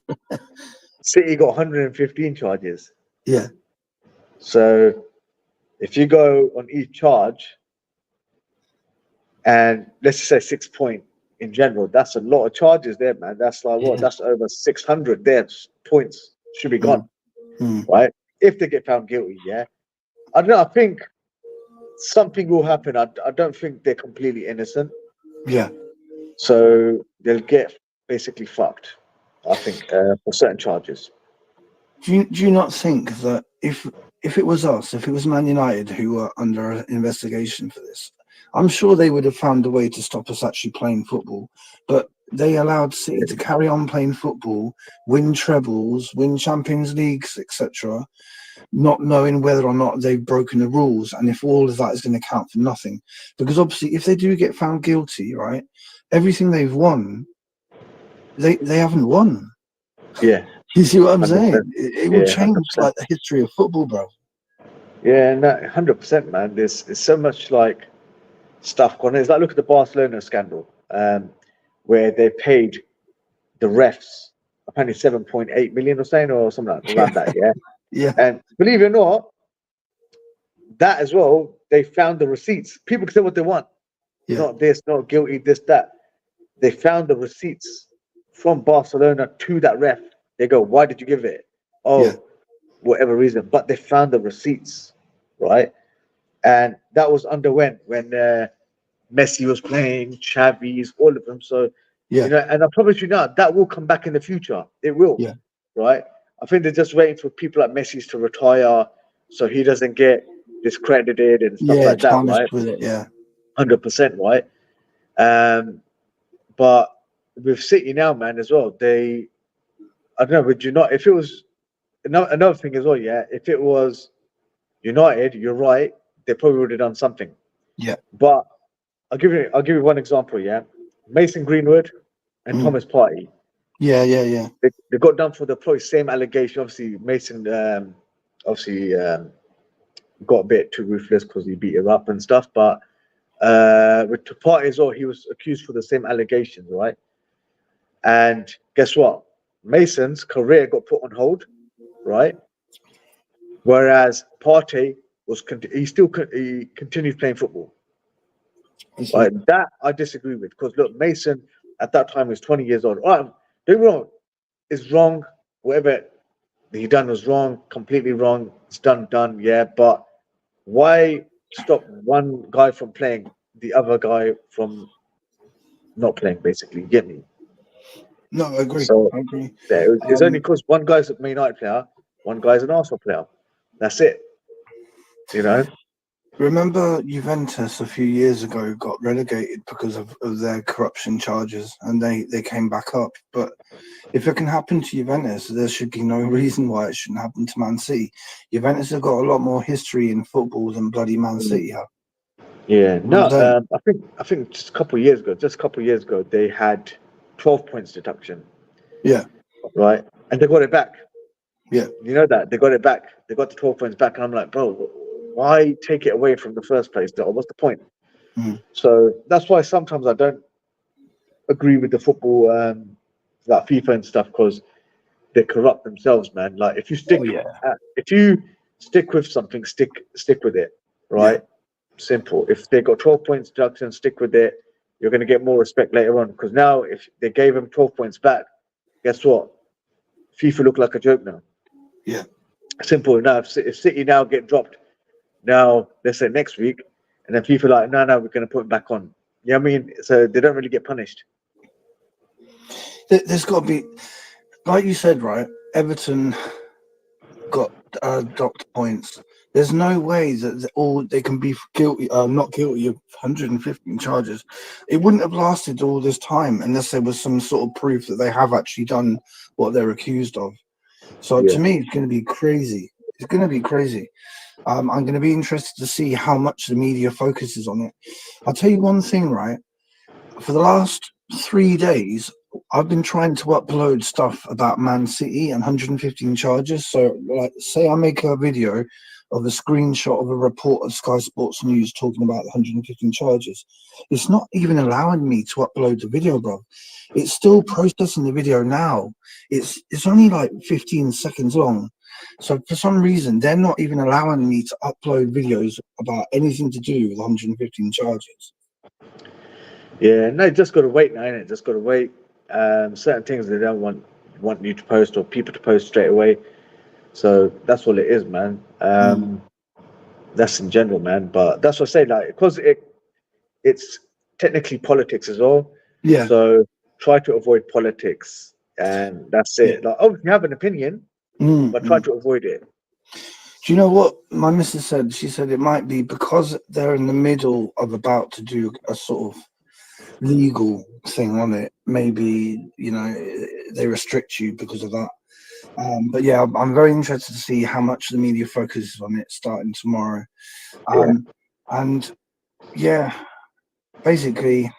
City got 115 charges. Yeah. So if you go on each charge, and let's just say 6 point in general, that's a lot of charges there, man. That's like what? That's over 600 there. Points should be gone, right? If they get found guilty, yeah. I don't know. I think something will happen. I don't think they're completely innocent. Yeah. So they'll get basically fucked, I think, for certain charges. Do you not think that if it was us, if it was Man United who were under investigation for this, I'm sure they would have found a way to stop us actually playing football. But they allowed City to carry on playing football, win trebles, win Champions Leagues, etc., not knowing whether or not they've broken the rules and if all of that is going to count for nothing. Because obviously, if they do get found guilty, right, everything they've won, they haven't won. Yeah. You see what I'm 100%. saying? It will change 100%. like the history of football, bro. Yeah, no, 100%, man. There's so much like stuff going on. It's like, look at the Barcelona scandal, where they paid the refs apparently 7.8 million or something like around that. Yeah. Yeah. And believe it or not, that as well, they found the receipts. People can say what they want. Yeah. Not this, not guilty, this, that. They found the receipts from Barcelona to that ref. They go, why did you give it? Oh, whatever reason. But they found the receipts, right? And that was underwent when Messi was playing, Xavi's, all of them. So, Yeah. you know, and I promise you now, that will come back in the future. It will, Yeah. right? I think they're just waiting for people like Messi to retire so he doesn't get discredited and stuff like that, tarnished right? with it, yeah. 100%, right? But with City now, man, as well, I don't know, would you not, if it was, another thing as well, yeah, if it was United, you're right, they probably would have done something. Yeah. But I'll give you one example, yeah. Mason Greenwood and Thomas Partey. Yeah. They got done for the probably same allegation. Obviously, Mason got a bit too ruthless because he beat her up and stuff. But with Partey as well, he was accused for the same allegations, right? And guess what? Mason's career got put on hold, right? Whereas Partey he continued playing football. Right? That I disagree with, because look, Mason at that time was 20 years old. All right, don't get me wrong, it's wrong. Whatever he done was wrong, completely wrong. It's done, yeah. But why stop one guy from playing, the other guy from not playing? Basically, you get me? No, I agree. So I agree. yeah, it's only because one guy's a Man United player, one guy's an Arsenal player. That's it. You know. Remember Juventus a few years ago got relegated because of their corruption charges, and they came back up. But if it can happen to Juventus, there should be no reason why it shouldn't happen to Man City. Juventus have got a lot more history in football than bloody Man City have. Yeah, no, I think just a couple of years ago, they had 12 points deduction. Yeah. Right, and they got it back. Yeah. You know that they got it back. They got the 12 points back, and I'm like, bro, why take it away from the first place? What's the point? So that's why sometimes I don't agree with the football, like FIFA and stuff, because they corrupt themselves, man. Like Oh yeah, if you stick with something, stick with it, yeah. right? Simple. If they got 12 points deduction, stick with it. You're going to get more respect later on. Because now, if they gave him 12 points back, guess what? FIFA look like a joke now. Yeah. Simple. Now, if City now get dropped, now let's say next week, and then FIFA like, no, we're going to put him back on. Yeah, I mean, so they don't really get punished. There's got to be, like you said, right? Everton got docked points. There's no way that they can be guilty, not guilty of 115 charges. It wouldn't have lasted all this time unless there was some sort of proof that they have actually done what they're accused of. So Yeah. to me, it's going to be crazy. It's going to be crazy. I'm going to be interested to see how much the media focuses on it. I'll tell you one thing, right? For the last 3 days, I've been trying to upload stuff about Man City and 115 charges. So, like, say I make a video of a screenshot of a report of Sky Sports News talking about 115 charges. It's not even allowing me to upload the video, bro. It's still processing the video now. It's only like 15 seconds long. So for some reason, they're not even allowing me to upload videos about anything to do with 115 charges. Yeah, no, just got to wait now, innit? Just got to wait. Certain things they don't want you to post or people to post straight away. So that's all it is, man. That's in general, man. But that's what I say, like, because it's technically politics as well. Yeah. So try to avoid politics, and that's it. Like, oh, you have an opinion, but try to avoid it. Do you know what my missus said? She said it might be because they're in the middle of about to do a sort of legal thing on it. Maybe, they restrict you because of that. But yeah, I'm very interested to see how much the media focuses on it starting tomorrow. And yeah, basically,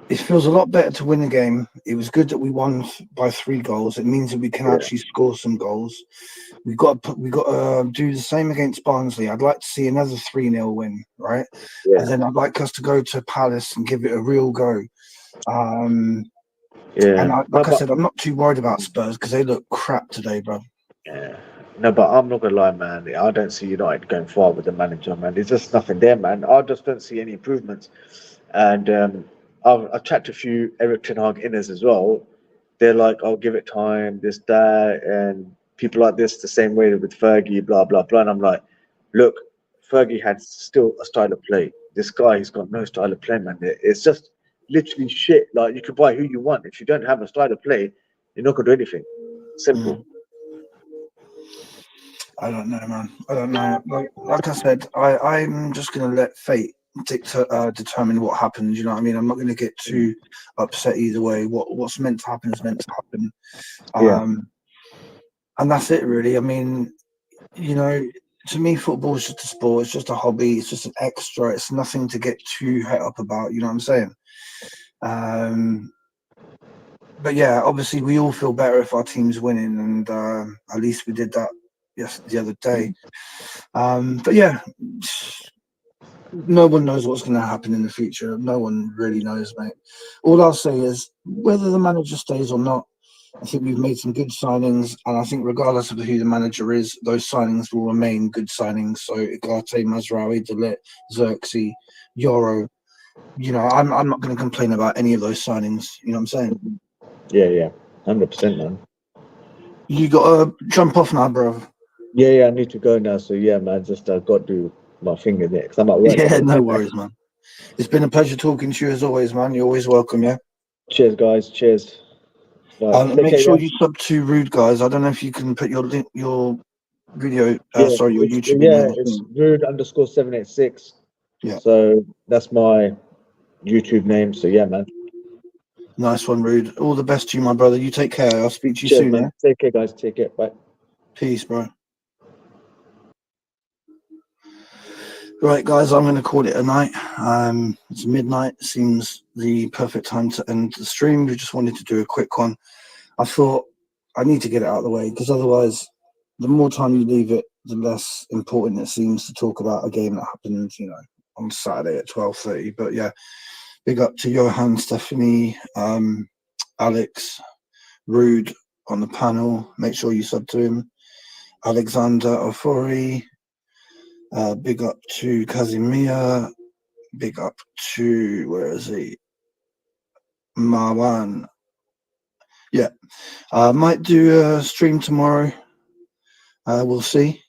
it feels a lot better to win a game. It was good that we won by 3 goals. It means that we can actually score some goals. We've got to do the same against Barnsley. I'd like to see another 3-0 win, right? Yeah. And then I'd like us to go to Palace and give it a real go. And like I said, I'm not too worried about Spurs because they look crap today, bro. Yeah. No, but I'm not gonna lie, man. I don't see United going far with the manager, man. There's just nothing there, man. I just don't see any improvements. And I've chatted to a few Eric Ten Hag inners as well. They're like, "I'll give it time, this, that," and people like this the same way with Fergie, blah blah blah. And I'm like, look, Fergie had still a style of play. This guy, he's got no style of play, man. It's just literally shit. Like, you can buy who you want. If you don't have a style of play, you're not gonna do anything. Simple. I don't know, man. I don't know. Like I said, I'm just going to let fate determine what happens. You know what I mean? I'm not going to get too upset either way. What's meant to happen is meant to happen. And that's it, really. I mean, to me, football is just a sport. It's just a hobby. It's just an extra. It's nothing to get too het up about. You know what I'm saying? But yeah, obviously, we all feel better if our team's winning, and at least we did that the other day. But yeah, no one knows what's going to happen in the future. No one really knows, mate. All I'll say is whether the manager stays or not, I think we've made some good signings, and I think regardless of who the manager is, those signings will remain good signings. So Igate, Mazraoui, De Ligt, Xerxes, Yoro, I'm not going to complain about any of those signings. You know what I'm saying? Yeah, 100%, man. You got to jump off now, bro. Yeah, I need to go now. So yeah, man, just got to do my finger there because I'm at work. Yeah, no worries, man. It's been a pleasure talking to you as always, man. You're always welcome, yeah? Cheers, guys. Cheers. Make sure you sub to Rude, guys. I don't know if you can put your video, your YouTube Yeah, name. it's Rude_786. Yeah. So that's my YouTube name. So yeah, man. Nice one, Rude. All the best to you, my brother. You take care. I'll speak to you soon, man. yeah? Take care, guys. Take care. Bye. Peace, bro. Right, guys, I'm going to call it a night. It's midnight. Seems the perfect time to end the stream. We just wanted to do a quick one. I thought I need to get it out of the way because otherwise, the more time you leave it, the less important it seems to talk about a game that happened, on Saturday at 12:30. But yeah, Big up to Johan, Stephanie, Alex, Rude on the panel. Make sure you sub to him. Alexander Ofori. Big up to Kazimia. Big up to, where is he? Marwan. Yeah. Might do a stream tomorrow. We'll see.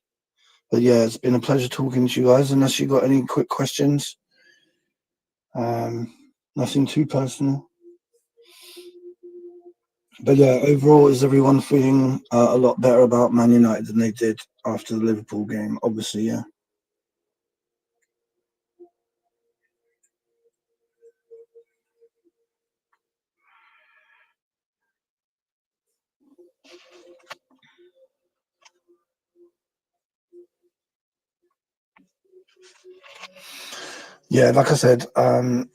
But yeah, it's been a pleasure talking to you guys. Unless you got any quick questions. Nothing too personal. But yeah, overall, is everyone feeling a lot better about Man United than they did after the Liverpool game? Obviously, yeah. Yeah, like I said,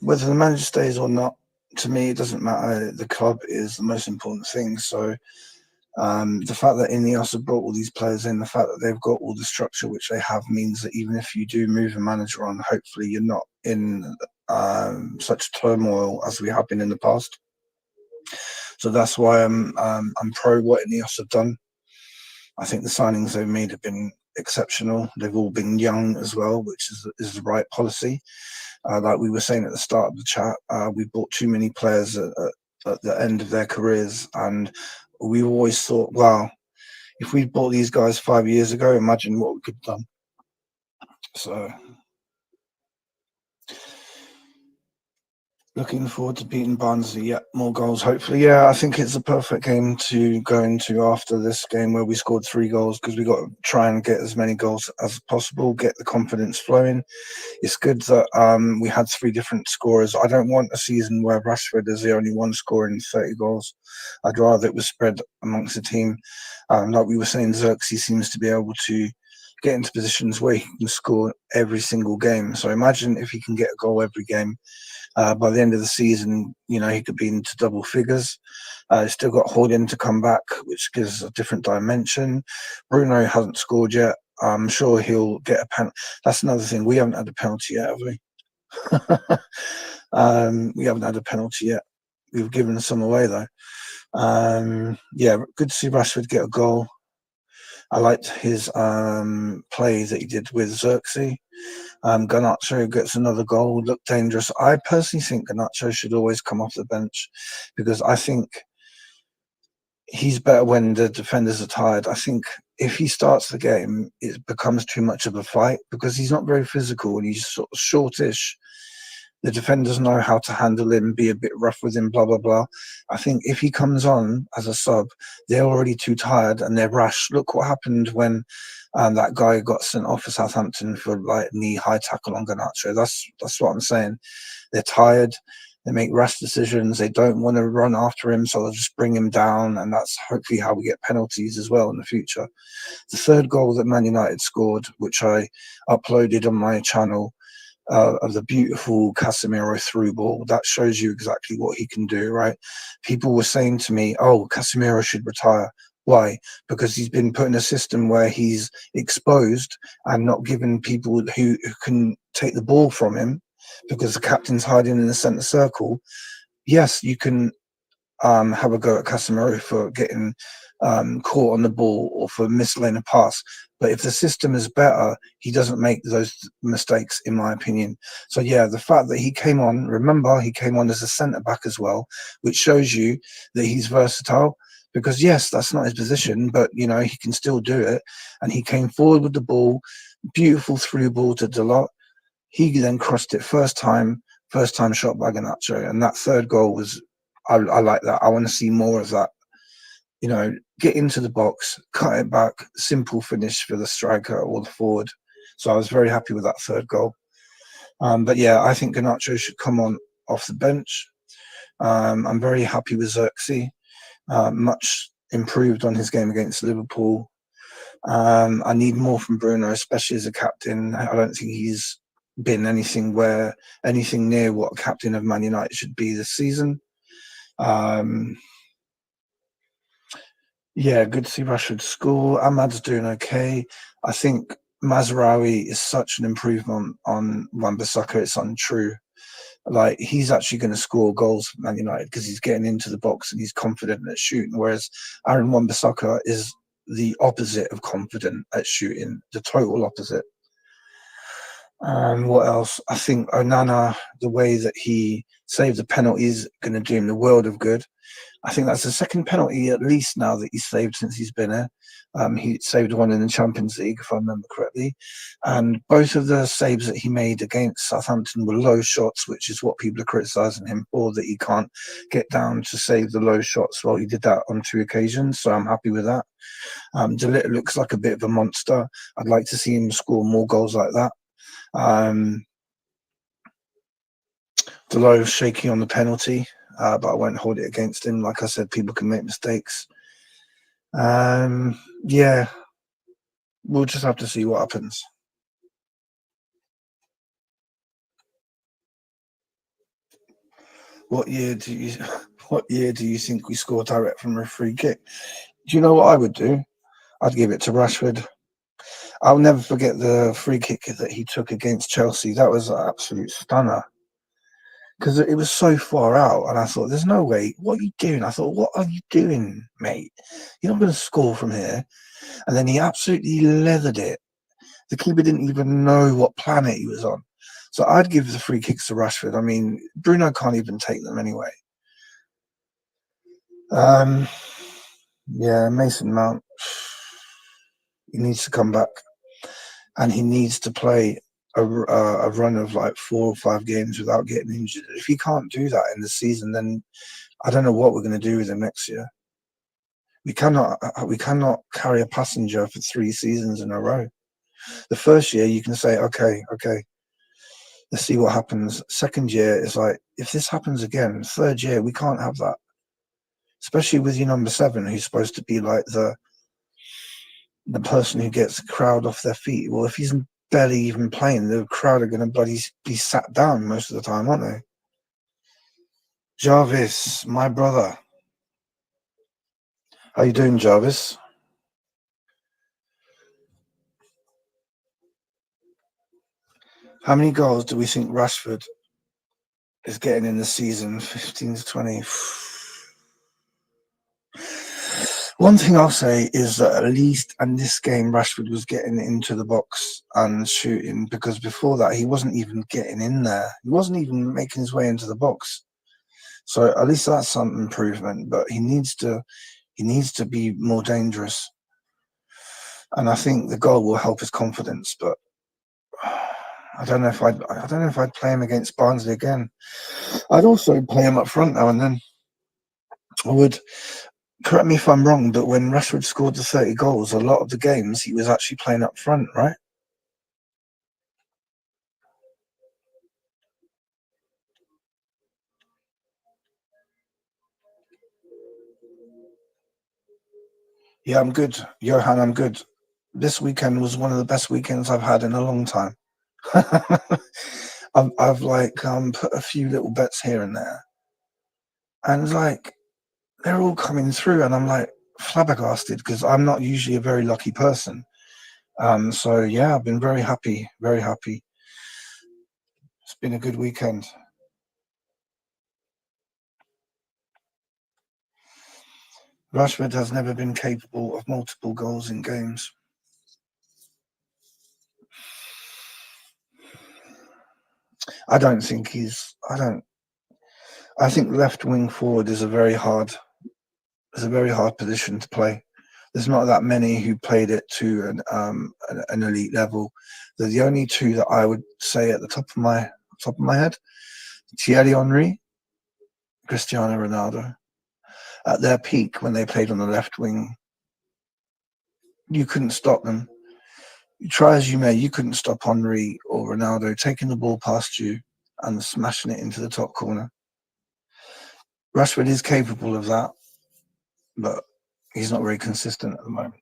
whether the manager stays or not, to me, it doesn't matter. The club is the most important thing. So the fact that Ineos have brought all these players in, the fact that they've got all the structure which they have, means that even if you do move a manager on, hopefully you're not in such turmoil as we have been in the past. So that's why I'm pro what Ineos have done. I think the signings they've made have been exceptional. They've all been young as well, which is the right policy. Like we were saying at the start of the chat, we bought too many players at the end of their careers, and we always thought, wow, if we'd bought these guys 5 years ago, imagine what we could have done. So looking forward to beating Barnsley. Yeah, more goals, hopefully. Yeah, I think it's a perfect game to go into after this game where we scored 3 goals, because we got to try and get as many goals as possible, get the confidence flowing. It's good that we had 3 different scorers. I don't want a season where Rashford is the only one scoring 30 goals. I'd rather it was spread amongst the team. Like we were saying, Xerxes seems to be able to get into positions where he can score every single game. So imagine if he can get a goal every game. By the end of the season, you know, he could be into double figures. Still got Hoyland to come back, which gives a different dimension. Bruno hasn't scored yet. I'm sure he'll get a penalty. That's another thing. We haven't had a penalty yet, have we? We haven't had a penalty yet. We've given some away, though. Yeah, good to see Rashford get a goal. I liked his play that he did with Xerxes. Garnacho gets another goal, looked dangerous. I personally think Garnacho should always come off the bench, because I think he's better when the defenders are tired. I think if he starts the game, it becomes too much of a fight, because he's not very physical and he's sort of shortish. The defenders know how to handle him, be a bit rough with him, blah, blah, blah. I think if he comes on as a sub, they're already too tired and they're rash. Look what happened when that guy got sent off for Southampton for like knee-high tackle on Garnacho. That's what I'm saying. They're tired. They make rash decisions. They don't want to run after him, so they'll just bring him down, and that's hopefully how we get penalties as well in the future. The third goal that Man United scored, which I uploaded on my channel, of the beautiful Casemiro through ball, that shows you exactly what he can do, right? People were saying to me, oh, Casemiro should retire. Why? Because he's been put in a system where he's exposed and not given people who can take the ball from him, because the captain's hiding in the centre circle. Yes, you can have a go at Casemiro for getting caught on the ball or for mislaying a pass. But if the system is better, he doesn't make those mistakes, in my opinion. So yeah, the fact that he came on, remember, he came on as a centre back as well, which shows you that he's versatile. Because yes, that's not his position, but you know, he can still do it. And he came forward with the ball, beautiful through ball to Dalot. He then crossed it first time shot by Garnacho, and that third goal was, I like that. I want to see more of that. You know, get into the box, cut it back, simple finish for the striker or the forward. So I was very happy with that third goal. But yeah, I think Garnacho should come on off the bench. I'm very happy with Xerxes. Much improved on his game against Liverpool. I need more from Bruno, especially as a captain. I don't think he's been anything near what a captain of Man United should be this season. Yeah, good to see Rashford score. Ahmad's doing okay. I think Mazraoui is such an improvement on Wan-Bissaka. It's untrue. Like, he's actually going to score goals for Man United because he's getting into the box and he's confident at shooting. Whereas Aaron Wan-Bissaka is the opposite of confident at shooting, the total opposite. What else? I think Onana, the way that he saved the penalty is going to do him the world of good. I think that's the second penalty at least now that he's saved since he's been here. He saved one in the Champions League, if I remember correctly. And both of the saves that he made against Southampton were low shots, which is what people are criticising him for, that he can't get down to save the low shots. Well, he did that on 2 occasions, so I'm happy with that. De Ligt looks like a bit of a monster. I'd like to see him score more goals like that. Delo's shaky on the penalty, but I won't hold it against him. Like I said, people can make mistakes. Yeah, we'll just have to see what happens. What year do you think we score direct from a free kick? Do you know what I would do? I'd give it to Rashford. I'll never forget the free kick that he took against Chelsea. That was an absolute stunner. Because it was so far out, and I thought, there's no way. What are you doing? I thought, what are you doing, mate? You're not going to score from here. And then he absolutely leathered it. The keeper didn't even know what planet he was on. So I'd give the free kicks to Rashford. I mean, Bruno can't even take them anyway. Yeah, Mason Mount, he needs to come back. And he needs to play a run of like 4 or 5 games without getting injured. If he can't do that in the season, then I don't know what we're going to do with him next year. We cannot carry a passenger for 3 seasons in a row. The first year you can say, okay, let's see what happens. Second year is like, if this happens again, third year we can't have that. Especially with your number 7, who's supposed to be like the person who gets the crowd off their feet. Well, if he's barely even playing, the crowd are going to bloody be sat down most of the time, aren't they? Jarvis, my brother. How you doing, Jarvis? How many goals do we think Rashford is getting in the season? 15 to 20. One thing I'll say is that at least in this game, Rashford was getting into the box and shooting, because before that, he wasn't even getting in there. He wasn't even making his way into the box. So at least that's some improvement, but he needs to be more dangerous. And I think the goal will help his confidence, but I don't know if I'd play him against Barnsley again. I'd also play him up front now and then. I would. Correct me if I'm wrong, but when Rashford scored the 30 goals, a lot of the games he was actually playing up front, right? Yeah, I'm good. Johan, I'm good. This weekend was one of the best weekends I've had in a long time. I've put a few little bets here and there, and like they're all coming through, and I'm like flabbergasted because I'm not usually a very lucky person. So yeah, I've been very happy, very happy. It's been a good weekend. Rashford has never been capable of multiple goals in games. I think left wing forward is a very hard position to play. There's not that many who played it to an elite level. They're the only 2 that I would say at the top of my head: Thierry Henry, Cristiano Ronaldo. At their peak, when they played on the left wing, you couldn't stop them. You try as you may, you couldn't stop Henry or Ronaldo taking the ball past you and smashing it into the top corner. Rashford is capable of that, but he's not very consistent at the moment.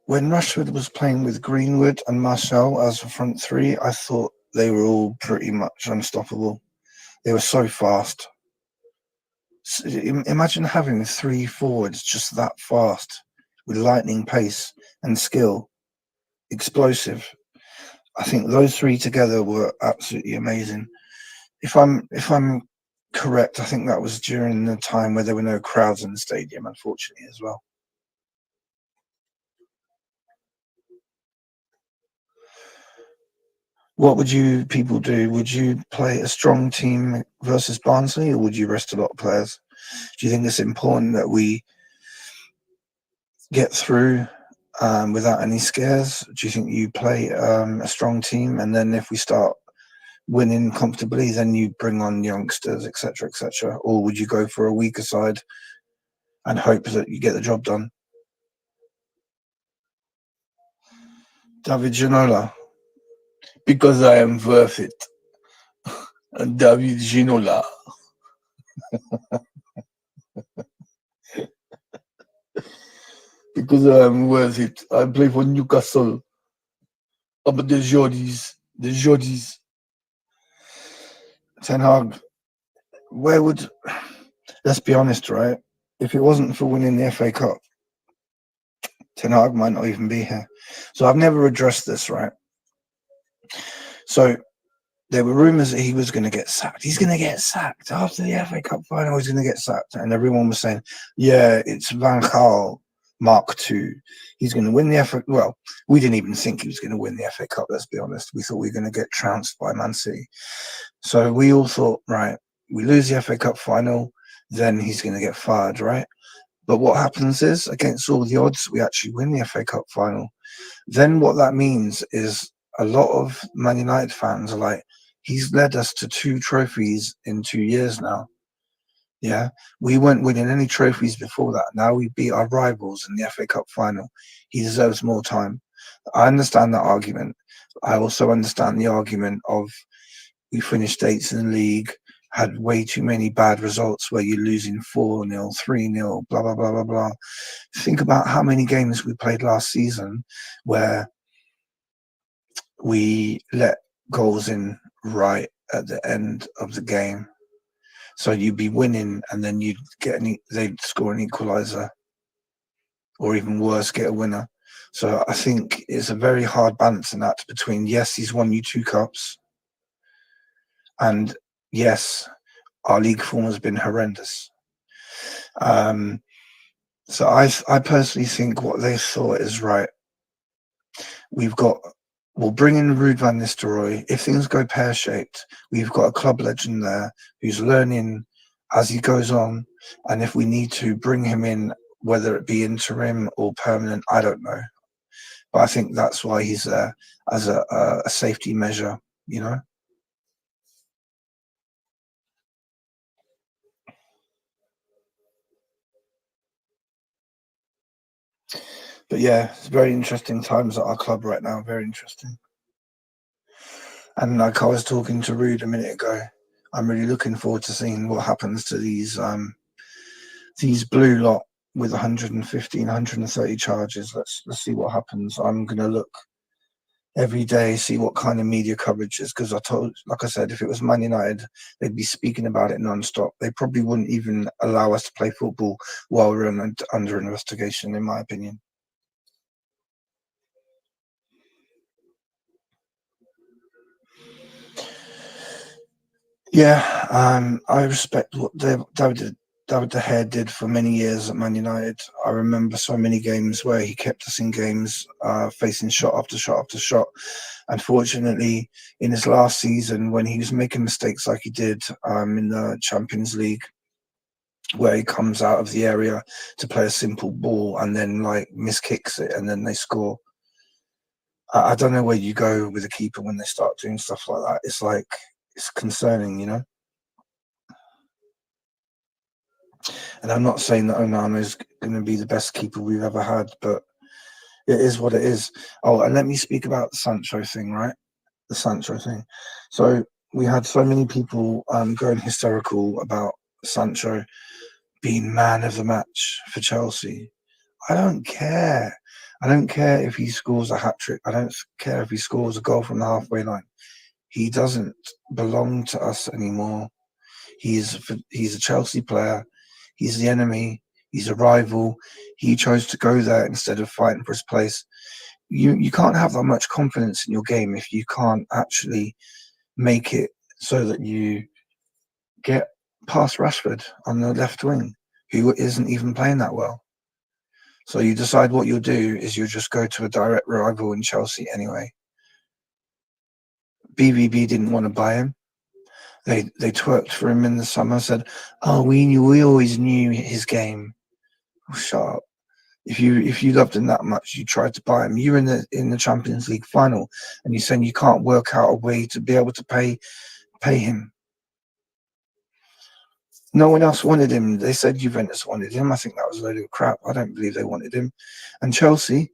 When Rashford was playing with Greenwood and Martial as a front 3, I thought they were all pretty much unstoppable. They were so fast. Imagine having 3 forwards just that fast. with lightning pace and skill, explosive. I think those three together were absolutely amazing. If I'm correct, I think that was during the time where there were no crowds in the stadium, unfortunately, as well. What would you people do? Would you play a strong team versus Barnsley, or would you rest a lot of players? Do you think it's important that we get through without any scares? Do you think you play a strong team, and then if we start winning comfortably, then you bring on youngsters, etc., etc., or would you go for a weaker side and hope that you get the job done? David Ginola, because I am worth it. David Ginola. Because I am worth it. I play for Newcastle. But the Jordis. Ten Hag, where would, let's be honest, right? If it wasn't for winning the FA Cup, Ten Hag might not even be here. So I've never addressed this, right? So there were rumours that he was going to get sacked. He's going to get sacked after the FA Cup final. He's going to get sacked, and everyone was saying, "Yeah, it's Van Gaal Mark II. He's going to win the FA." Well, we didn't even think he was going to win the FA Cup. Let's be honest. We thought we were going to get trounced by Man City. So we all thought, right, we lose the FA Cup final, then he's going to get fired, right? But what happens is, against all the odds, we actually win the FA Cup final. Then what that means is a lot of Man United fans are like, he's led us to 2 trophies in 2 years now. Yeah, we weren't winning any trophies before that. Now we beat our rivals in the FA Cup final. He deserves more time. I understand that argument. I also understand the argument of we finished 8th in the league, had way too many bad results where you're losing 4-0, 3-0, blah, blah, blah, blah, blah. Think about how many games we played last season where we let goals in right at the end of the game. So you'd be winning and then they'd score an equaliser, or even worse, get a winner. So I think it's a very hard balancing act between, yes, he's won you 2 cups, and yes, our league form has been horrendous. So I personally think what they thought is right. We'll bring in Ruud van Nistelrooy. If things go pear-shaped, we've got a club legend there who's learning as he goes on. And if we need to bring him in, whether it be interim or permanent, I don't know. But I think that's why he's there as a safety measure, you know? But yeah, it's very interesting times at our club right now. Very interesting. And like I was talking to Ruud a minute ago, I'm really looking forward to seeing what happens to these blue lot with 115, 130 charges. Let's see what happens. I'm gonna look every day, see what kind of media coverage is, because like I said, if it was Man United, they'd be speaking about it non-stop. They probably wouldn't even allow us to play football while we're under investigation, in my opinion. Yeah, I respect what David De Gea did for many years at Man United. I remember so many games where he kept us in games, facing shot after shot after shot. Unfortunately, in his last season, when he was making mistakes like he did in the Champions League, where he comes out of the area to play a simple ball and then like miskicks it and then they score. I don't know where you go with a keeper when they start doing stuff like that. It's like, it's concerning, you know? And I'm not saying that Onana is going to be the best keeper we've ever had, but it is what it is. Oh, and let me speak about the Sancho thing, right? The Sancho thing. So we had so many people going hysterical about Sancho being man of the match for Chelsea. I don't care. I don't care if he scores a hat-trick. I don't care if he scores a goal from the halfway line. He doesn't belong to us anymore. He's a Chelsea player. He's the enemy. He's a rival. He chose to go there instead of fighting for his place. You can't have that much confidence in your game if you can't actually make it so that you get past Rashford on the left wing, who isn't even playing that well. So you decide what you'll do is you'll just go to a direct rival in Chelsea anyway. BVB didn't want to buy him. They twerked for him in the summer, said, "Oh, we always knew his game." Oh, shut up. If you loved him that much, you tried to buy him. You're in the Champions League final, and you're saying you can't work out a way to be able to pay him. No one else wanted him. They said Juventus wanted him. I think that was a load of crap. I don't believe they wanted him. And Chelsea,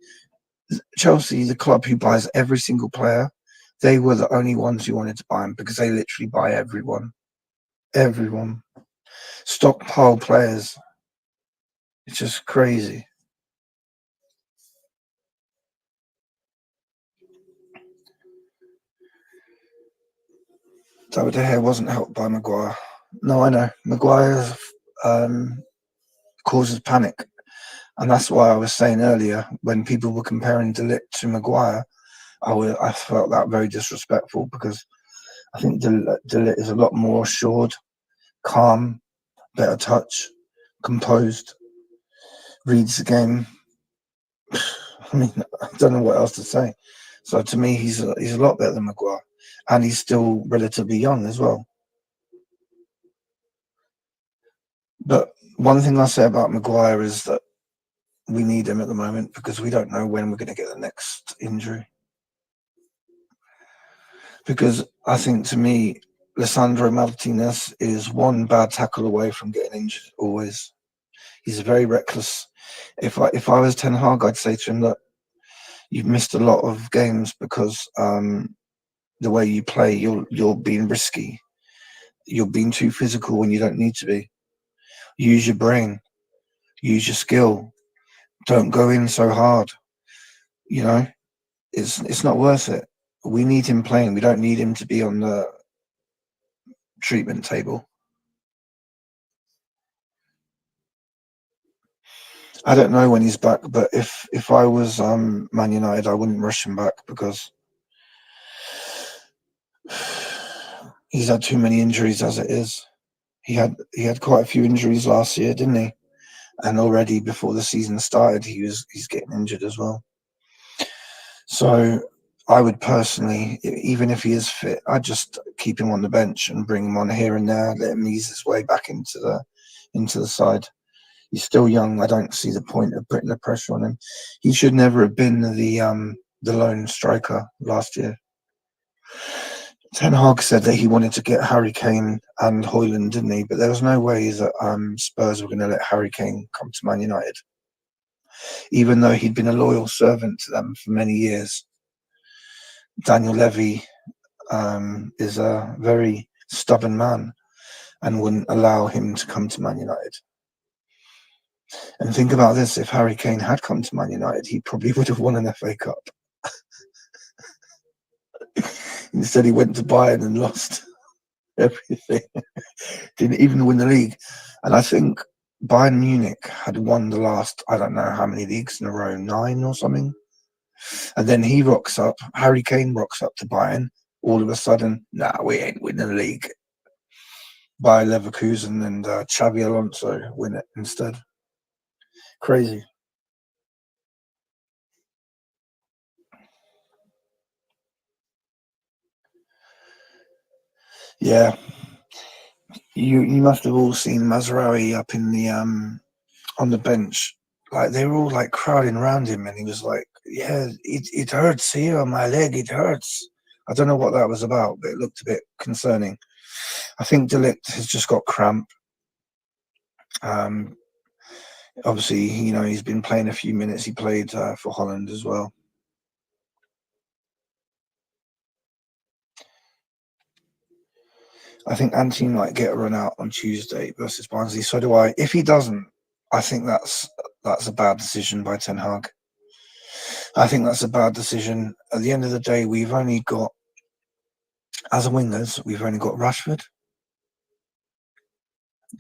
the club who buys every single player, they were the only ones who wanted to buy him because they literally buy everyone. Everyone. Stockpile players. It's just crazy. David De Gea wasn't helped by Maguire. No, I know. Maguire causes panic. And that's why I was saying earlier, when people were comparing De Ligt to Maguire, I felt that very disrespectful because I think De Ligt is a lot more assured, calm, better touch, composed, reads the game. I mean, I don't know what else to say. So to me, he's a lot better than Maguire, and he's still relatively young as well. But one thing I say about Maguire is that we need him at the moment because we don't know when we're going to get the next injury. Because I think, to me, Lisandro Martinez is one bad tackle away from getting injured always. He's very reckless. If I was Ten Hag, I'd say to him that you've missed a lot of games because the way you play, you're being risky. You're being too physical when you don't need to be. Use your brain. Use your skill. Don't go in so hard. You know, it's not worth it. We need him playing. We don't need him to be on the treatment table. I don't know when he's back, but if I was Man United, I wouldn't rush him back because he's had too many injuries as it is. He had quite a few injuries last year, didn't he? And already before the season started, he's getting injured as well. So I would personally, even if he is fit, I'd just keep him on the bench and bring him on here and there, let him ease his way back into the side. He's still young. I don't see the point of putting the pressure on him. He should never have been the lone striker last year. Ten Hag said that he wanted to get Harry Kane and Højlund, didn't he? But there was no way that Spurs were going to let Harry Kane come to Man United, even though he'd been a loyal servant to them for many years. Daniel Levy is a very stubborn man and wouldn't allow him to come to Man United. And think about this, if Harry Kane had come to Man United, he probably would have won an FA Cup. Instead, he went to Bayern and lost everything. Didn't even win the league. And I think Bayern Munich had won the last, I don't know how many leagues in a row, 9 or something. And then Harry Kane rocks up to Bayern. All of a sudden, we ain't winning the league. Bayer Leverkusen and Xabi Alonso win it instead. Crazy. Yeah. You must have all seen Mazraoui up in the on the bench. Like, they were all like crowding around him, and he was like, "Yeah, it hurts here on my leg. It hurts." I don't know what that was about, but it looked a bit concerning. I think De Ligt has just got cramp. Obviously, he's been playing a few minutes. He played for Holland as well. I think Anthony might get a run out on Tuesday versus Barnsley. So do I. If he doesn't, I think that's a bad decision by Ten Hag. I think that's a bad decision. At the end of the day, we've only got, as a wingers, we've only got Rashford,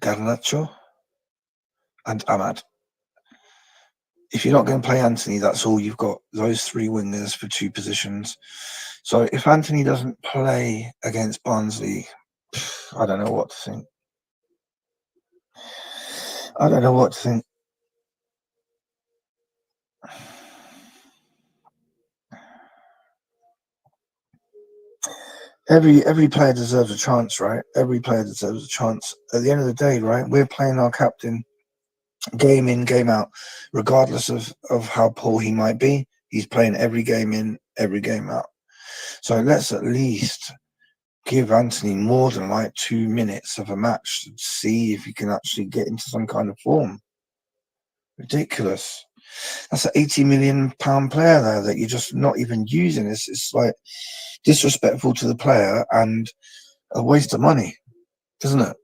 Garnacho, and Ahmad. If you're not going to play Anthony, that's all you've got, those three wingers for two positions. So if Anthony doesn't play against Barnsley, I don't know what to think. I don't know what to think. Every player deserves a chance, right? Every player deserves a chance. At the end of the day, right, we're playing our captain game in, game out, regardless of how poor he might be. He's playing every game in, every game out. So let's at least give Anthony more than like 2 minutes of a match to see if he can actually get into some kind of form. Ridiculous. That's an £80 million player there that you're just not even using. It's like disrespectful to the player and a waste of money, isn't it?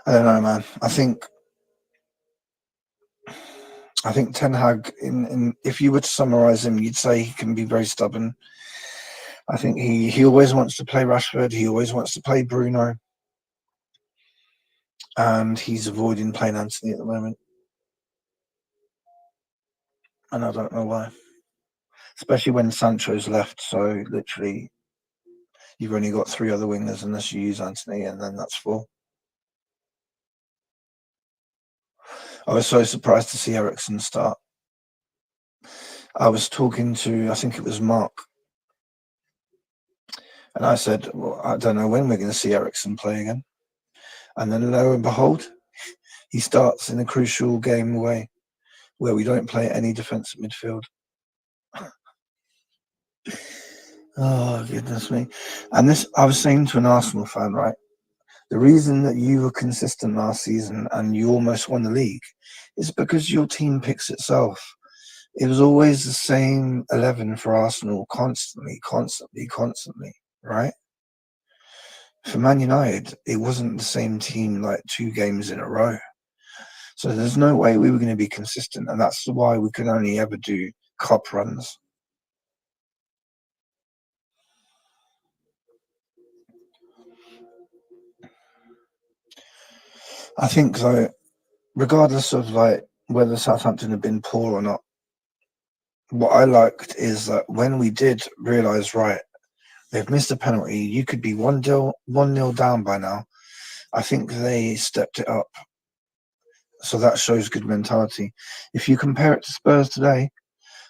I don't know, man. I think Ten Hag, if you were to summarise him, you'd say he can be very stubborn. I think he always wants to play Rashford. He always wants to play Bruno. And he's avoiding playing Anthony at the moment. And I don't know why. Especially when Sancho's left. So literally, you've only got three other wingers unless you use Anthony, and then that's four. I was so surprised to see Eriksen start. I was talking to, I think it was Mark, and I said, well, I don't know when we're going to see Eriksen play again. And then lo and behold, he starts in a crucial game away where we don't play any defensive midfield. Oh, goodness me. And this, I was saying to an Arsenal fan, right? The reason that you were consistent last season and you almost won the league is because your team picks itself. It was always the same 11 for Arsenal constantly, right? For Man United, it wasn't the same team like 2 games in a row. So there's no way we were going to be consistent, and that's why we could only ever do cup runs. I think so, regardless of like whether Southampton have been poor or not, what I liked is that when we did realise, right, they've missed a penalty, you could be 1-0 down by now. I think they stepped it up. So that shows good mentality. If you compare it to Spurs today,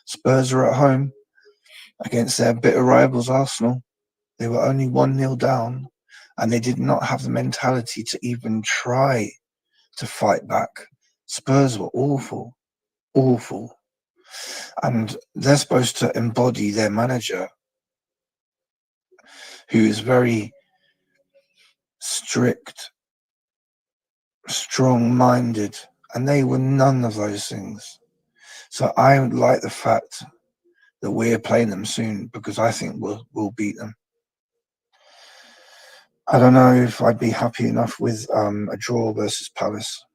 Spurs are at home against their bitter rivals Arsenal. They were only 1-0 down, and they did not have the mentality to even try to fight back. Spurs were awful. And they're supposed to embody their manager, who is very strict, strong-minded, and they were none of those things. So I would like the fact that we're playing them soon, because I think we'll beat them. I don't know if I'd be happy enough with a draw versus Palace.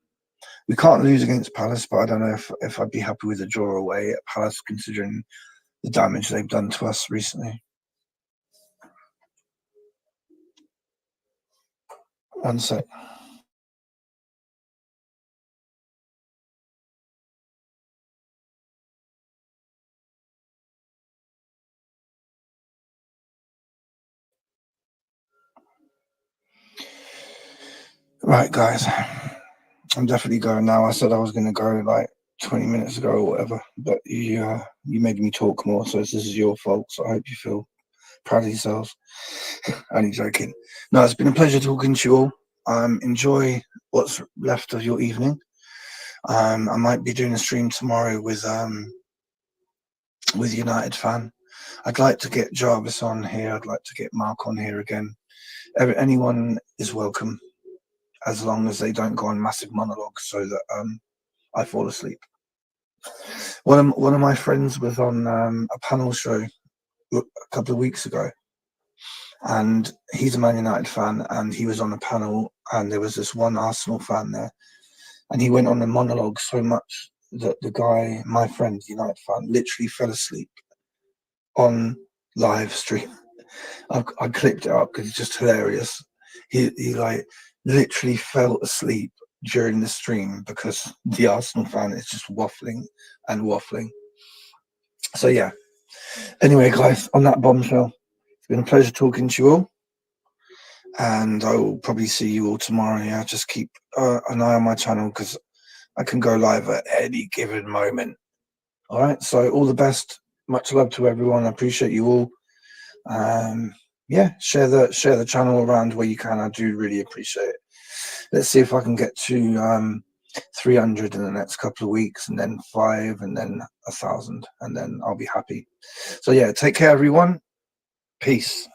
We can't lose against Palace, but I don't know if I'd be happy with a draw away at Palace, considering the damage they've done to us recently. One sec. Right, guys. I'm definitely going now. I said I was going to go like 20 minutes ago or whatever, but you made me talk more, so this is your fault. So I hope you feel proud of yourselves. Only joking. No, it's been a pleasure talking to you all. Enjoy what's left of your evening. I might be doing a stream tomorrow with United Fan. I'd like to get Jarvis on here. I'd like to get Mark on here again. Anyone is welcome, as long as they don't go on massive monologues so that I fall asleep. One of my friends was on a panel show a couple of weeks ago, and he's a Man United fan, and he was on a panel, and there was this one Arsenal fan there, and he went on a monologue so much that the guy, my friend, United fan, literally fell asleep on live stream. I clipped it up because it's just hilarious. He like literally fell asleep during the stream because the Arsenal fan is just waffling and waffling. So yeah. Anyway, guys, on that bombshell, it's been a pleasure talking to you all, and I will probably see you all tomorrow. Yeah, just keep an eye on my channel because I can go live at any given moment. All right, so all the best. Much love to everyone. I appreciate you all. Yeah, share the channel around where you can. I do really appreciate it. Let's see if I can get to 300 in the next couple of weeks, and then 5, and then 1,000, and then I'll be happy. So yeah, take care, everyone. Peace.